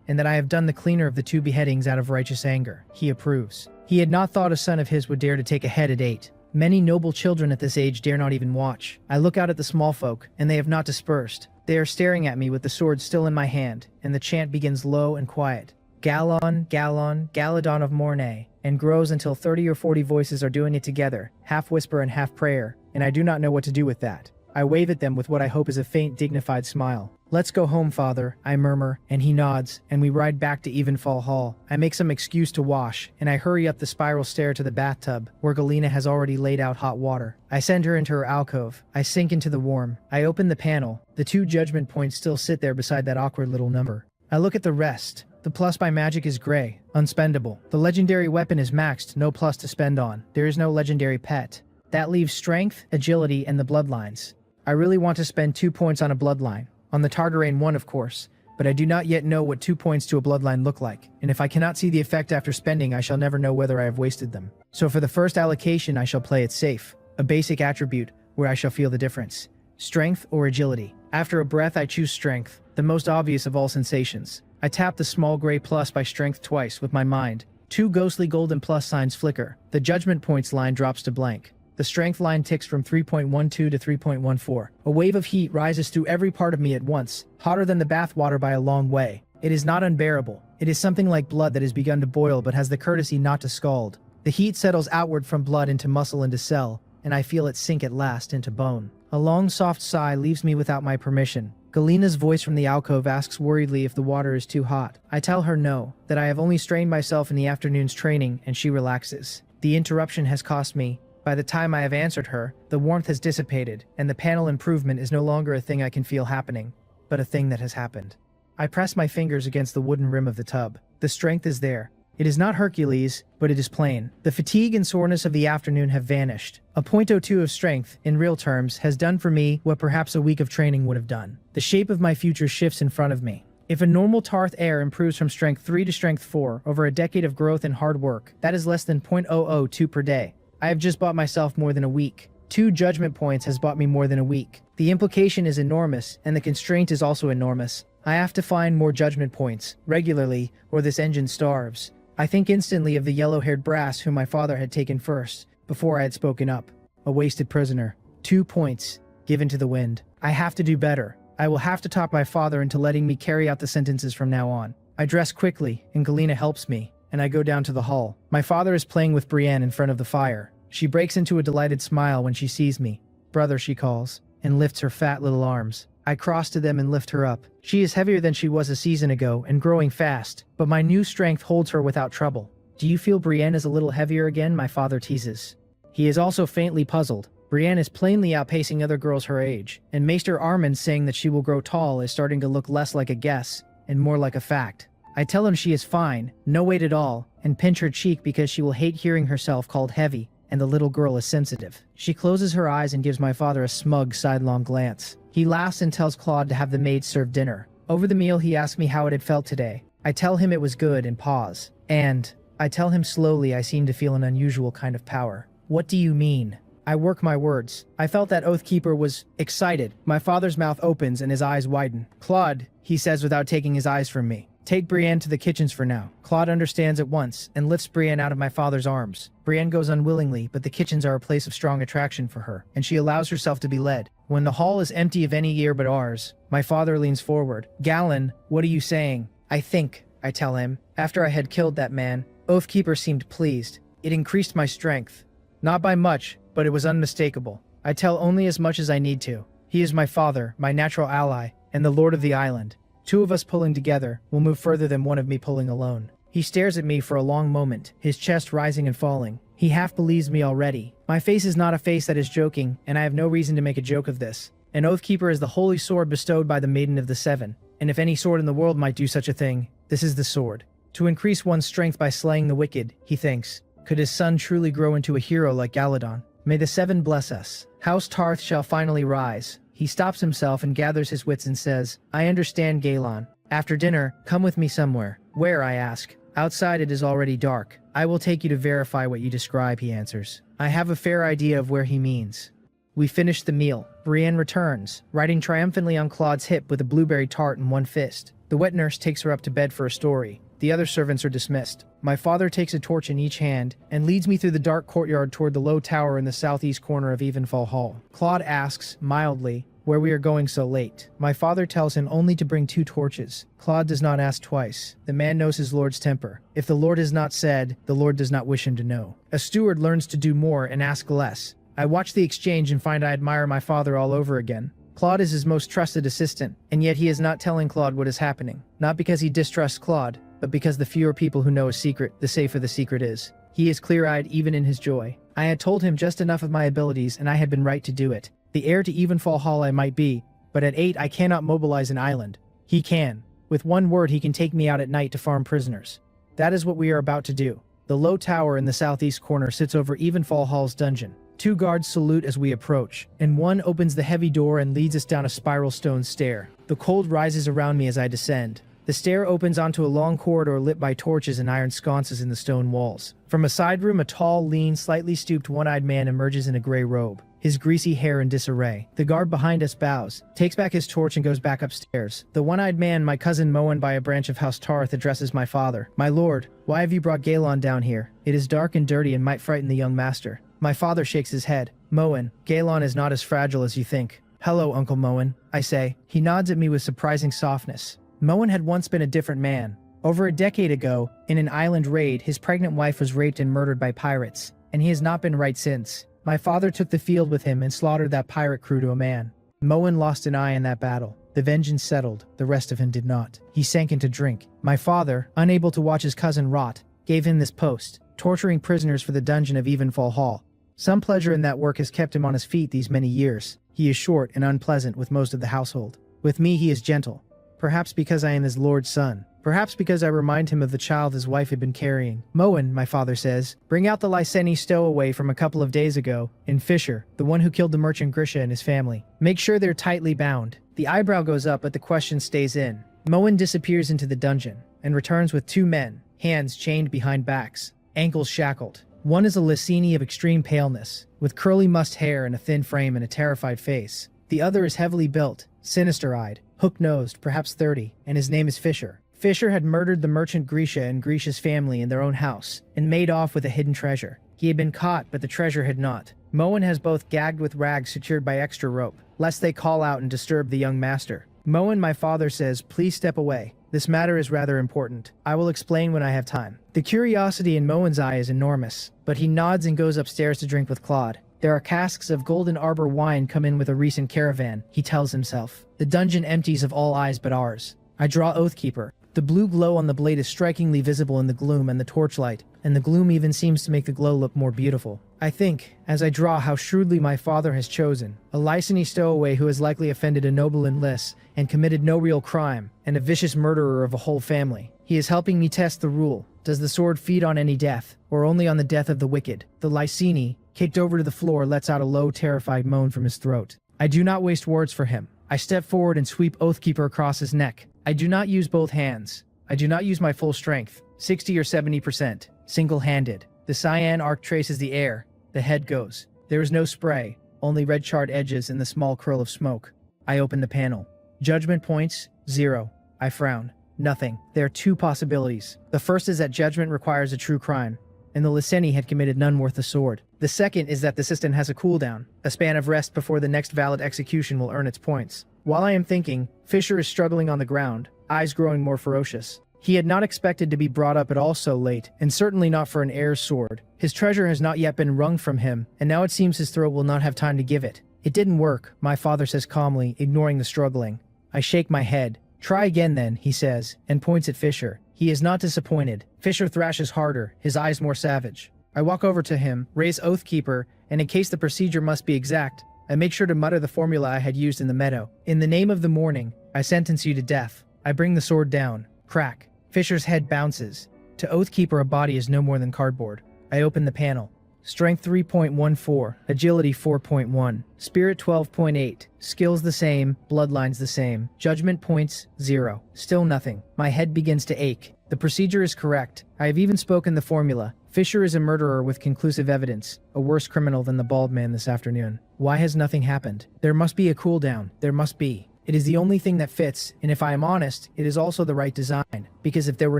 and that I have done the cleaner of the 2 beheadings out of righteous anger. He approves. He had not thought a son of his would dare to take a head at 8. Many noble children at this age dare not even watch. I look out at the small folk, and they have not dispersed. They are staring at me with the sword still in my hand, and the chant begins low and quiet. Gallon, Gallon, Galadon of Mornay, and grows until 30 or 40 voices are doing it together, half whisper and half prayer, and I do not know what to do with that. I wave at them with what I hope is a faint, dignified smile. "Let's go home, father," I murmur, and he nods, and we ride back to Evenfall Hall. I make some excuse to wash, and I hurry up the spiral stair to the bathtub, where Galena has already laid out hot water. I send her into her alcove. I sink into the warm. I open the panel. The 2 judgment points still sit there beside that awkward little number. I look at the rest. The plus by magic is gray, unspendable. The legendary weapon is maxed, no plus to spend on. There is no legendary pet. That leaves strength, agility, and the bloodlines. I really want to spend 2 points on a bloodline. On the Targaryen one, of course, but I do not yet know what 2 points to a bloodline look like, and if I cannot see the effect after spending, I shall never know whether I have wasted them. So for the first allocation, I shall play it safe, a basic attribute where I shall feel the difference. Strength or agility. After a breath, I choose strength, the most obvious of all sensations. I tap the small gray plus by strength twice with my mind. 2 ghostly golden plus signs flicker. The judgment points line drops to blank. The strength line ticks from 3.12 to 3.14. A wave of heat rises through every part of me at once, hotter than the bathwater by a long way. It is not unbearable. It is something like blood that has begun to boil but has the courtesy not to scald. The heat settles outward from blood into muscle into cell, and I feel it sink at last into bone. A long soft sigh leaves me without my permission. Galena's voice from the alcove asks worriedly if the water is too hot. I tell her no, that I have only strained myself in the afternoon's training, and she relaxes. The interruption has cost me. By the time I have answered her, the warmth has dissipated, and the panel improvement is no longer a thing I can feel happening, but a thing that has happened. I press my fingers against the wooden rim of the tub. The strength is there. It is not Hercules, but it is plain. The fatigue and soreness of the afternoon have vanished. A .02 of strength, in real terms, has done for me what perhaps a week of training would have done. The shape of my future shifts in front of me. If a normal Tarth heir improves from strength 3 to strength 4 over a decade of growth and hard work, that is less than .002 per day. I have just bought myself more than a week. 2 judgment points has bought me more than a week. The implication is enormous, and the constraint is also enormous. I have to find more judgment points, regularly, or this engine starves. I think instantly of the yellow-haired brass whom my father had taken first, before I had spoken up. A wasted prisoner. 2 points, given to the wind. I have to do better. I will have to talk my father into letting me carry out the sentences from now on. I dress quickly, and Galena helps me. and I go down to the hall. My father is playing with Brienne in front of the fire. She breaks into a delighted smile when she sees me. "Brother," she calls, and lifts her fat little arms. I cross to them and lift her up. She is heavier than she was a season ago and growing fast, but my new strength holds her without trouble. "Do you feel Brienne is a little heavier again?" my father teases. He is also faintly puzzled. Brienne is plainly outpacing other girls her age, and Maester Armand saying that she will grow tall is starting to look less like a guess and more like a fact. I tell him she is fine, no weight at all, and pinch her cheek because she will hate hearing herself called heavy, and the little girl is sensitive. She closes her eyes and gives my father a smug sidelong glance. He laughs and tells Claude to have the maid serve dinner. Over the meal he asks me how it had felt today. I tell him it was good and pause. And I tell him slowly I seem to feel an unusual kind of power. "What do you mean?" I work my words. I felt that Oathkeeper was excited. My father's mouth opens and his eyes widen. "Claude," he says without taking his eyes from me. "Take Brienne to the kitchens for now." Claude understands at once and lifts Brienne out of my father's arms. Brienne goes unwillingly, but the kitchens are a place of strong attraction for her, and she allows herself to be led. When the hall is empty of any ear but ours, my father leans forward. "Galen, what are you saying?" "I think," I tell him, "after I had killed that man." Oathkeeper seemed pleased. "It increased my strength. Not by much, but it was unmistakable. I tell only as much as I need to. He is my father, my natural ally, and the lord of the island. Two of us pulling together will move further than one of me pulling alone." He stares at me for a long moment, his chest rising and falling. He half believes me already. My face is not a face that is joking, and I have no reason to make a joke of this. An Oathkeeper is the holy sword bestowed by the Maiden of the Seven, and if any sword in the world might do such a thing, this is the sword. To increase one's strength by slaying the wicked, he thinks. Could his son truly grow into a hero like Galadon? May the Seven bless us. House Tarth shall finally rise. He stops himself and gathers his wits and says, "I understand, Galen. After dinner, come with me somewhere." "Where?" I ask. "Outside it is already dark. I will take you to verify what you describe," he answers. I have a fair idea of where he means. We finish the meal. Brienne returns, riding triumphantly on Claude's hip with a blueberry tart in one fist. The wet nurse takes her up to bed for a story. The other servants are dismissed. My father takes a torch in each hand and leads me through the dark courtyard toward the low tower in the southeast corner of Evenfall Hall. Claude asks, mildly, where we are going so late. My father tells him only to bring 2 torches. Claude does not ask twice. The man knows his lord's temper. If the lord has not said, the lord does not wish him to know. A steward learns to do more and ask less. I watch the exchange and find I admire my father all over again. Claude is his most trusted assistant, and yet he is not telling Claude what is happening. Not because he distrusts Claude, but because the fewer people who know a secret, the safer the secret is. He is clear-eyed even in his joy. I had told him just enough of my abilities, and I had been right to do it. The heir to Evenfall Hall I might be, but at 8 I cannot mobilize an island. He can. With one word he can take me out at night to farm prisoners. That is what we are about to do. The low tower in the southeast corner sits over Evenfall Hall's dungeon. 2 guards salute as we approach, and one opens the heavy door and leads us down a spiral stone stair. The cold rises around me as I descend. The stair opens onto a long corridor lit by torches and iron sconces in the stone walls. From a side room, a tall, lean, slightly stooped, one-eyed man emerges in a gray robe, his greasy hair in disarray. The guard behind us bows, takes back his torch and goes back upstairs. The one-eyed man, my cousin Moen by a branch of House Tarth, addresses my father. "My lord, why have you brought Galen down here? It is dark and dirty and might frighten the young master." My father shakes his head. "Moen, Galen is not as fragile as you think." "Hello, Uncle Moen," I say. He nods at me with surprising softness. Moen had once been a different man. Over a decade ago, in an island raid, his pregnant wife was raped and murdered by pirates, and he has not been right since. My father took the field with him and slaughtered that pirate crew to a man. Moen lost an eye in that battle. The vengeance settled, the rest of him did not. He sank into drink. My father, unable to watch his cousin rot, gave him this post, torturing prisoners for the dungeon of Evenfall Hall. Some pleasure in that work has kept him on his feet these many years. He is short and unpleasant with most of the household. With me he is gentle. Perhaps because I am his lord's son. Perhaps because I remind him of the child his wife had been carrying. "Moen," my father says, "bring out the Lyseni stowaway from a couple of days ago, and Fisher, the one who killed the merchant Grisha and his family. Make sure they're tightly bound." The eyebrow goes up, but the question stays in. Moen disappears into the dungeon, and returns with 2 men, hands chained behind backs, ankles shackled. One is a Lyseni of extreme paleness, with curly mussed hair and a thin frame and a terrified face. The other is heavily built, sinister-eyed, hook-nosed, perhaps 30, and his name is Fisher. Fisher had murdered the merchant Grisha and Grisha's family in their own house, and made off with a hidden treasure. He had been caught, but the treasure had not. Moen has both gagged with rags secured by extra rope, lest they call out and disturb the young master. Moen, my father says, "Please step away." This matter is rather important. I will explain when I have time. The curiosity in Moen's eye is enormous, but he nods and goes upstairs to drink with Claude. There are casks of Golden Arbor wine come in with a recent caravan, he tells himself. The dungeon empties of all eyes but ours. I draw Oathkeeper. The blue glow on the blade is strikingly visible in the gloom and the torchlight, and the gloom even seems to make the glow look more beautiful. I think, as I draw, how shrewdly my father has chosen. A liceny stowaway who has likely offended a noble in Liss and committed no real crime, and a vicious murderer of a whole family. He is helping me test the rule. Does the sword feed on any death, or only on the death of the wicked? The Liceny, kicked over to the floor, lets out a low, terrified moan from his throat. I do not waste words for him. I step forward and sweep Oathkeeper across his neck. I do not use both hands. I do not use my full strength, 60 or 70%, single-handed. The cyan arc traces the air. The head goes. There is no spray, only red charred edges and the small curl of smoke. I open the panel. Judgment points, 0. I frown. Nothing. There are two possibilities. The first is that judgment requires a true crime, and the Liceny had committed none worth the sword. The second is that the system has a cooldown, a span of rest before the next valid execution will earn its points. While I am thinking, Fisher is struggling on the ground, eyes growing more ferocious. He had not expected to be brought up at all so late, and certainly not for an heir's sword. His treasure has not yet been wrung from him, and now it seems his throat will not have time to give it. It didn't work, my father says calmly, ignoring the struggling. I shake my head. Try again then, he says, and points at Fisher. He is not disappointed. Fisher thrashes harder, his eyes more savage. I walk over to him, raise Oathkeeper, and in case the procedure must be exact, I make sure to mutter the formula I had used in the meadow. In the name of the morning, I sentence you to death. I bring the sword down. Crack. Fisher's head bounces. To Oathkeeper, a body is no more than cardboard. I open the panel. Strength 3.14, Agility 4.1, Spirit 12.8, Skills the same, Bloodlines the same, Judgment points 0. Still nothing. My head begins to ache. The procedure is correct. I have even spoken the formula. Fisher is a murderer with conclusive evidence, a worse criminal than the bald man this afternoon. Why has nothing happened? There must be a cooldown. There must be. It is the only thing that fits, and if I am honest, it is also the right design. Because if there were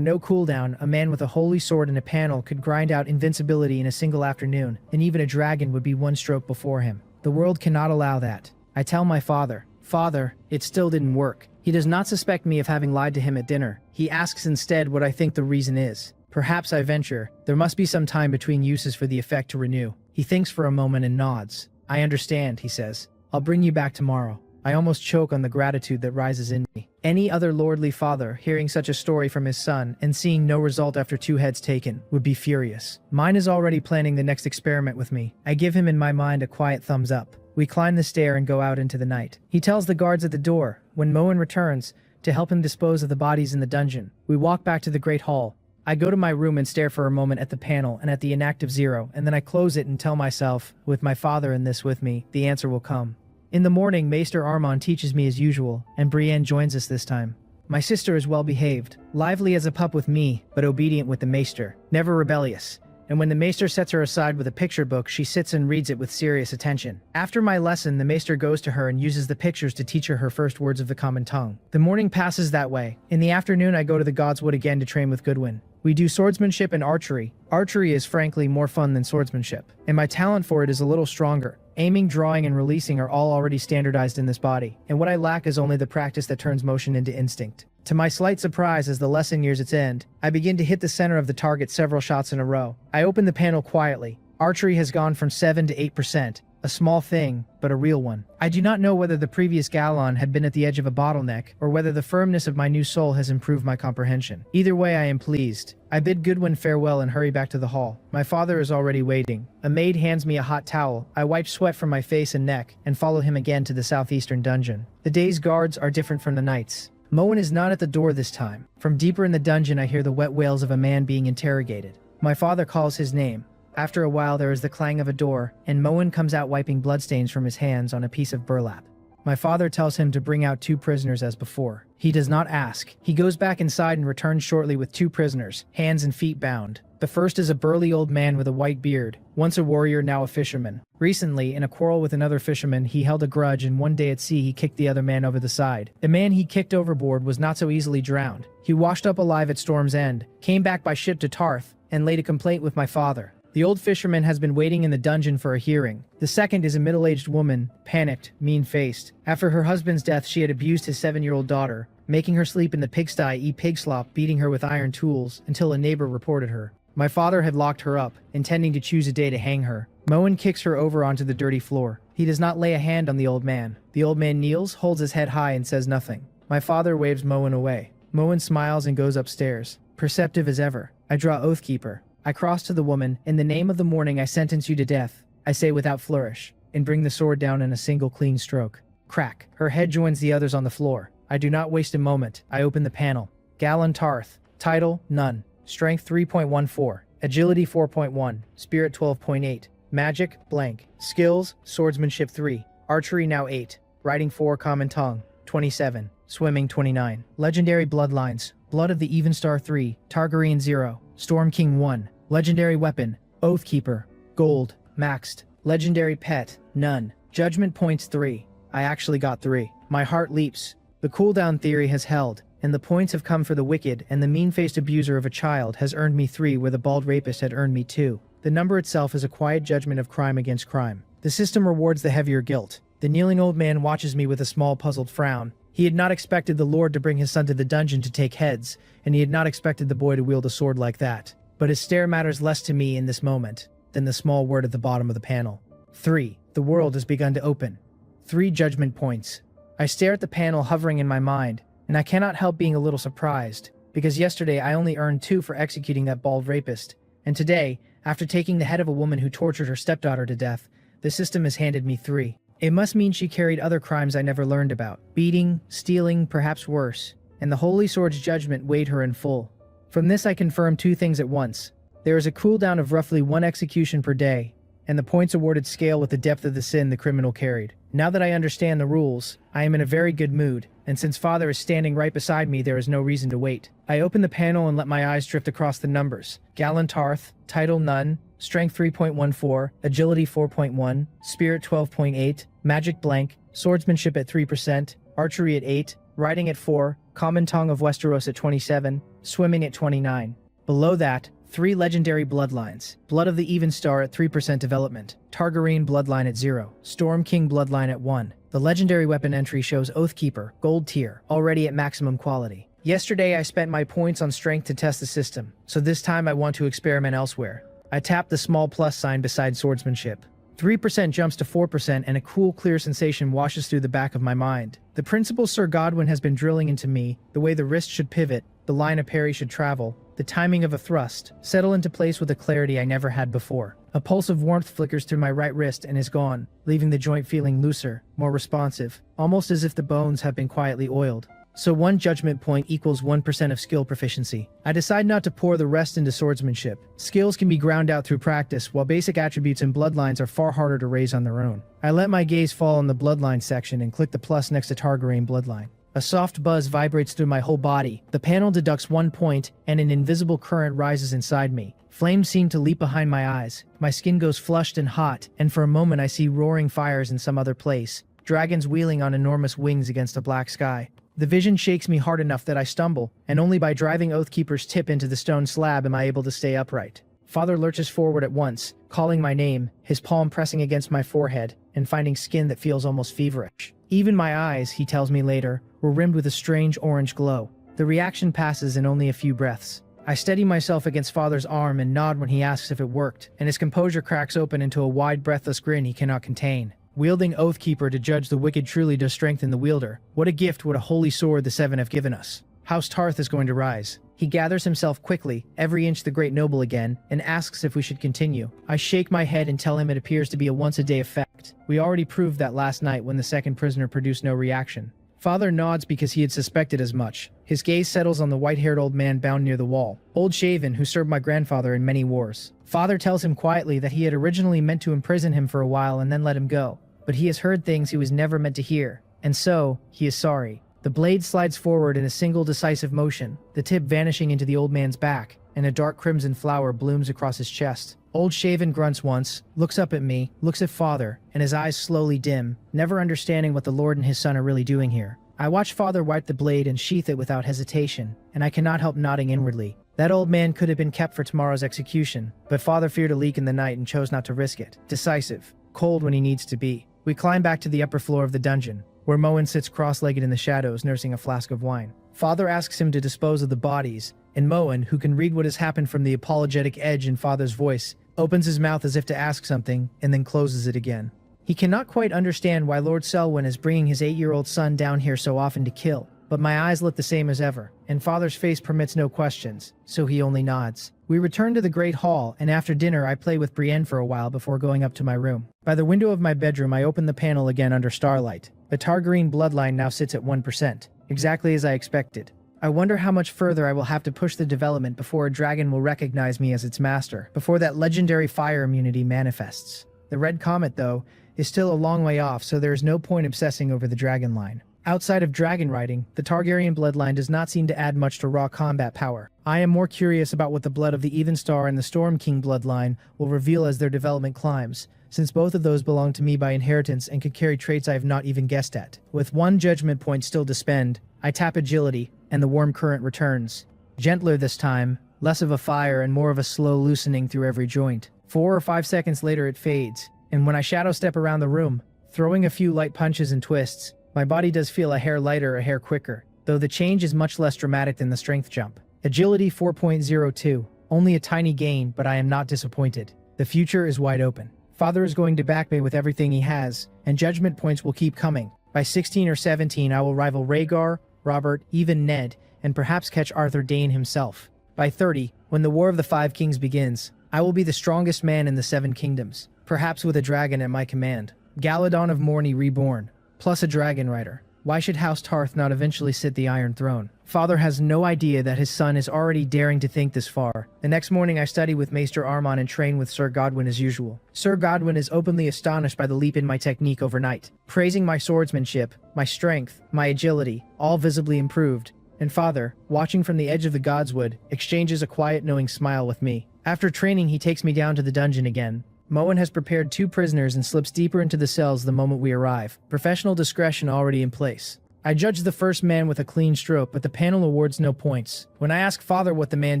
no cooldown, a man with a holy sword and a panel could grind out invincibility in a single afternoon, and even a dragon would be one stroke before him. The world cannot allow that. I tell my father, Father, it still didn't work. He does not suspect me of having lied to him at dinner. He asks instead what I think the reason is. Perhaps I venture, there must be some time between uses for the effect to renew. He thinks for a moment and nods. I understand, he says. I'll bring you back tomorrow. I almost choke on the gratitude that rises in me. Any other lordly father, hearing such a story from his son and seeing no result after 2 heads taken, would be furious. Mine is already planning the next experiment with me. I give him in my mind a quiet thumbs up. We climb the stair and go out into the night. He tells the guards at the door, when Moen returns, to help him dispose of the bodies in the dungeon. We walk back to the great hall. I go to my room and stare for a moment at the panel and at the inactive 0, and then I close it and tell myself, with my father in this with me, the answer will come. In the morning, Maester Armand teaches me as usual, and Brienne joins us this time. My sister is well behaved, lively as a pup with me, but obedient with the Maester, never rebellious. And when the Maester sets her aside with a picture book, she sits and reads it with serious attention. After my lesson, the Maester goes to her and uses the pictures to teach her first words of the common tongue. The morning passes that way. In the afternoon, I go to the Godswood again to train with Goodwin. We do swordsmanship and archery. Archery is frankly more fun than swordsmanship, and my talent for it is a little stronger. Aiming, drawing, and releasing are all already standardized in this body, and what I lack is only the practice that turns motion into instinct. To my slight surprise, as the lesson nears its end, I begin to hit the center of the target several shots in a row. I open the panel quietly. Archery has gone from 7 to 8%. A small thing, but a real one. I do not know whether the previous Galon had been at the edge of a bottleneck, or whether the firmness of my new soul has improved my comprehension. Either way, I am pleased. I bid Goodwin farewell and hurry back to the hall. My father is already waiting. A maid hands me a hot towel. I wipe sweat from my face and neck, and follow him again to the southeastern dungeon. The day's guards are different from the night's. Moen is not at the door this time. From deeper in the dungeon, I hear the wet wails of a man being interrogated. My father calls his name. After a while, there is the clang of a door, and Moen comes out wiping bloodstains from his hands on a piece of burlap. My father tells him to bring out 2 prisoners as before. He does not ask. He goes back inside and returns shortly with 2 prisoners, hands and feet bound. The first is a burly old man with a white beard, once a warrior, now a fisherman. Recently, in a quarrel with another fisherman, he held a grudge, and one day at sea he kicked the other man over the side. The man he kicked overboard was not so easily drowned. He washed up alive at Storm's End, came back by ship to Tarth, and laid a complaint with my father. The old fisherman has been waiting in the dungeon for a hearing. The second is a middle-aged woman, panicked, mean-faced. After her husband's death, she had abused his 7-year-old daughter, making her sleep in the pigsty, eat pig slop, beating her with iron tools until a neighbor reported her. My father had locked her up, intending to choose a day to hang her. Moen kicks her over onto the dirty floor. He does not lay a hand on the old man. The old man kneels, holds his head high, and says nothing. My father waves Moen away. Moen smiles and goes upstairs, perceptive as ever. I draw Oathkeeper. I cross to the woman. In the name of the morning I sentence you to death, I say without flourish, and bring the sword down in a single clean stroke. Crack. Her head joins the others on the floor. I do not waste a moment. I open the panel. Gallon Tarth. Title, None. Strength 3.14. Agility 4.1. Spirit 12.8. Magic, blank. Skills, Swordsmanship 3. Archery now 8. Writing 4. Common Tongue, 27. Swimming 29. Legendary Bloodlines. Blood of the Evenstar 3. Targaryen 0. Storm King 1. Legendary Weapon. Oathkeeper. Gold. Maxed. Legendary Pet. None. Judgment Points 3. I actually got 3. My heart leaps. The cooldown theory has held, and the points have come for the wicked, and the mean-faced abuser of a child has earned me 3 where the bald rapist had earned me 2. The number itself is a quiet judgment of crime against crime. The system rewards the heavier guilt. The kneeling old man watches me with a small puzzled frown. He had not expected the Lord to bring his son to the dungeon to take heads, and he had not expected the boy to wield a sword like that. But his stare matters less to me in this moment than the small word at the bottom of the panel. 3. The world has begun to open. 3 judgment points. I stare at the panel hovering in my mind, and I cannot help being a little surprised, because yesterday I only earned 2 for executing that bald rapist, and today, after taking the head of a woman who tortured her stepdaughter to death, the system has handed me 3. It must mean she carried other crimes I never learned about. Beating, stealing, perhaps worse, and the Holy Sword's judgment weighed her in full. From this I confirm 2 things at once. There is a cooldown of roughly 1 execution per day, and the points awarded scale with the depth of the sin the criminal carried. Now that I understand the rules, I am in a very good mood, and since Father is standing right beside me, there is no reason to wait. I open the panel and let my eyes drift across the numbers. Gallon Tarth, Title None, Strength 3.14, Agility 4.1, Spirit 12.8, Magic blank, Swordsmanship at 3%, Archery at 8, Riding at 4, Common Tongue of Westeros at 27, Swimming at 29. Below that, 3 legendary bloodlines. Blood of the Evenstar at 3% development. Targaryen bloodline at 0. Storm King bloodline at 1. The legendary weapon entry shows Oathkeeper, gold tier, already at maximum quality. Yesterday I spent my points on strength to test the system, so this time I want to experiment elsewhere. I tap the small plus sign beside swordsmanship. 3% jumps to 4% and a cool, clear sensation washes through the back of my mind. The principle Sir Godwin has been drilling into me, the way the wrist should pivot, the line a parry should travel, the timing of a thrust, settle into place with a clarity I never had before. A pulse of warmth flickers through my right wrist and is gone, leaving the joint feeling looser, more responsive, almost as if the bones have been quietly oiled. So 1 judgment point equals 1% of skill proficiency. I decide not to pour the rest into swordsmanship. Skills can be ground out through practice, while basic attributes and bloodlines are far harder to raise on their own. I let my gaze fall on the bloodline section and click the plus next to Targaryen bloodline. A soft buzz vibrates through my whole body. The panel deducts 1 point, and an invisible current rises inside me. Flames seem to leap behind my eyes. My skin goes flushed and hot, and for a moment I see roaring fires in some other place. Dragons wheeling on enormous wings against a black sky. The vision shakes me hard enough that I stumble, and only by driving Oathkeeper's tip into the stone slab am I able to stay upright. Father lurches forward at once, calling my name, his palm pressing against my forehead, and finding skin that feels almost feverish. Even my eyes, he tells me later, were rimmed with a strange orange glow. The reaction passes in only a few breaths. I steady myself against Father's arm and nod when he asks if it worked, and his composure cracks open into a wide, breathless grin he cannot contain. Wielding Oathkeeper to judge the wicked truly does strengthen the wielder. What a gift, what a holy sword the 7 have given us. House Tarth is going to rise. He gathers himself quickly, every inch the great noble again, and asks if we should continue. I shake my head and tell him it appears to be a once-a-day effect. We already proved that last night when the 2nd prisoner produced no reaction. Father nods because he had suspected as much. His gaze settles on the white-haired old man bound near the wall, old shaven, who served my grandfather in many wars. Father tells him quietly that he had originally meant to imprison him for a while and then let him go. But he has heard things he was never meant to hear, and so, he is sorry. The blade slides forward in a single decisive motion, the tip vanishing into the old man's back, and a dark crimson flower blooms across his chest. Old Shaven grunts once, looks up at me, looks at Father, and his eyes slowly dim, never understanding what the Lord and his son are really doing here. I watch Father wipe the blade and sheath it without hesitation, and I cannot help nodding inwardly. That old man could have been kept for tomorrow's execution, but Father feared a leak in the night and chose not to risk it. Decisive, cold when he needs to be. We climb back to the upper floor of the dungeon. where Moen sits cross-legged in the shadows nursing a flask of wine. Father asks him to dispose of the bodies, and Moen, who can read what has happened from the apologetic edge in Father's voice, opens his mouth as if to ask something, and then closes it again. He cannot quite understand why Lord Selwyn is bringing his 8-year-old son down here so often to kill, but my eyes look the same as ever, and Father's face permits no questions, so he only nods. We return to the great hall, and after dinner I play with Brienne for a while before going up to my room. By the window of my bedroom I open the panel again under starlight. The Targaryen bloodline now sits at 1%, exactly as I expected. I wonder how much further I will have to push the development before a dragon will recognize me as its master, before that legendary fire immunity manifests. The Red Comet, though, is still a long way off, so there is no point obsessing over the dragon line. Outside of dragon riding, the Targaryen bloodline does not seem to add much to raw combat power. I am more curious about what the blood of the Evenstar and the Storm King bloodline will reveal as their development climbs, since both of those belong to me by inheritance and could carry traits I have not even guessed at. With one judgment point still to spend, I tap agility, and the warm current returns. Gentler this time, less of a fire and more of a slow loosening through every joint. 4 or 5 seconds later it fades, and when I shadow step around the room, throwing a few light punches and twists, my body does feel a hair lighter, a hair quicker, though the change is much less dramatic than the strength jump. Agility 4.02, only a tiny gain, but I am not disappointed. The future is wide open. Father is going to back me with everything he has, and judgment points will keep coming. By 16 or 17 I will rival Rhaegar, Robert, even Ned, and perhaps catch Arthur Dayne himself. By 30, when the War of the Five Kings begins, I will be the strongest man in the 7 kingdoms, perhaps with a dragon at my command. Galadon of Morny reborn, plus a dragon rider. Why should House Tarth not eventually sit the Iron Throne? Father has no idea that his son is already daring to think this far. The next morning I study with Maester Armon and train with Sir Godwyn as usual. Sir Godwyn is openly astonished by the leap in my technique overnight, praising my swordsmanship, my strength, my agility, all visibly improved. And Father, watching from the edge of the Godswood, exchanges a quiet knowing smile with me. After training he takes me down to the dungeon again. Moen has prepared 2 prisoners and slips deeper into the cells the moment we arrive, professional discretion already in place. I judge the first man with a clean stroke, but the panel awards no points. When I ask Father what the man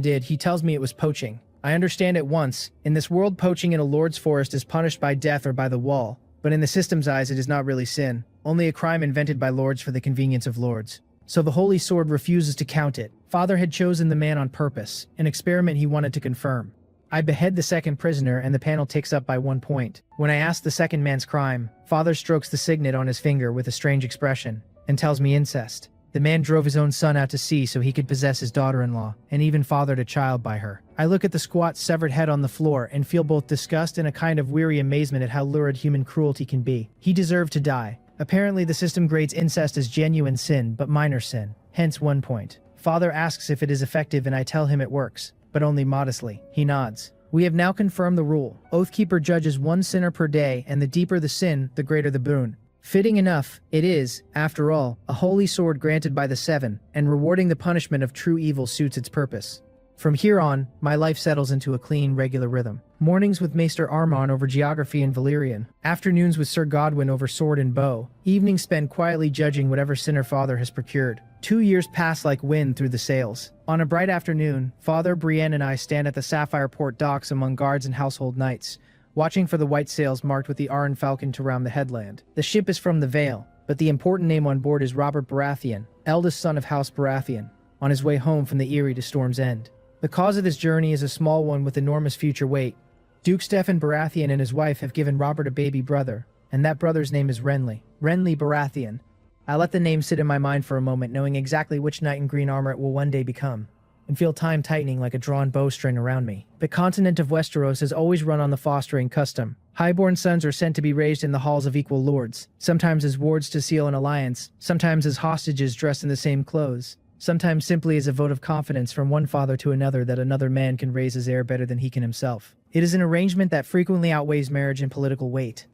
did, he tells me it was poaching. I understand at once. In this world, poaching in a lord's forest is punished by death or by the wall, but in the system's eyes it is not really sin, only a crime invented by lords for the convenience of lords. So the Holy Sword refuses to count it. Father had chosen the man on purpose, an experiment he wanted to confirm. I behead the second prisoner and the panel ticks up by 1 point. When I ask the second man's crime, Father strokes the signet on his finger with a strange expression and tells me incest. The man drove his own son out to sea so he could possess his daughter-in-law, and even fathered a child by her. I look at the squat, severed head on the floor and feel both disgust and a kind of weary amazement at how lurid human cruelty can be. He deserved to die. Apparently the system grades incest as genuine sin, but minor sin, hence 1 point. Father asks if it is effective and I tell him it works, but only modestly. He nods. We have now confirmed the rule. Oathkeeper judges 1 sinner per day, and the deeper the sin, the greater the boon. Fitting enough, it is, after all, a holy sword granted by the 7, and rewarding the punishment of true evil suits its purpose. From here on, my life settles into a clean, regular rhythm. Mornings with Maester Armon over geography and Valyrian. Afternoons with Sir Godwyn over sword and bow. Evenings spent quietly judging whatever sinner Father has procured. 2 years pass like wind through the sails. On a bright afternoon, Father, Brienne, and I stand at the Sapphire Port docks among guards and household knights, watching for the white sails marked with the Arryn Falcon to round the headland. The ship is from the Vale, but the important name on board is Robert Baratheon, eldest son of House Baratheon, on his way home from the Eyrie to Storm's End. The cause of this journey is a small one with enormous future weight. Duke Stefan Baratheon and his wife have given Robert a baby brother, and that brother's name is Renly. Renly Baratheon. I let the name sit in my mind for a moment, knowing exactly which knight in green armor it will one day become, and feel time tightening like a drawn bowstring around me. The continent of Westeros has always run on the fostering custom. Highborn sons are sent to be raised in the halls of equal lords, sometimes as wards to seal an alliance, sometimes as hostages dressed in the same clothes, sometimes simply as a vote of confidence from one father to another that another man can raise his heir better than he can himself. It is an arrangement that frequently outweighs marriage in political weight.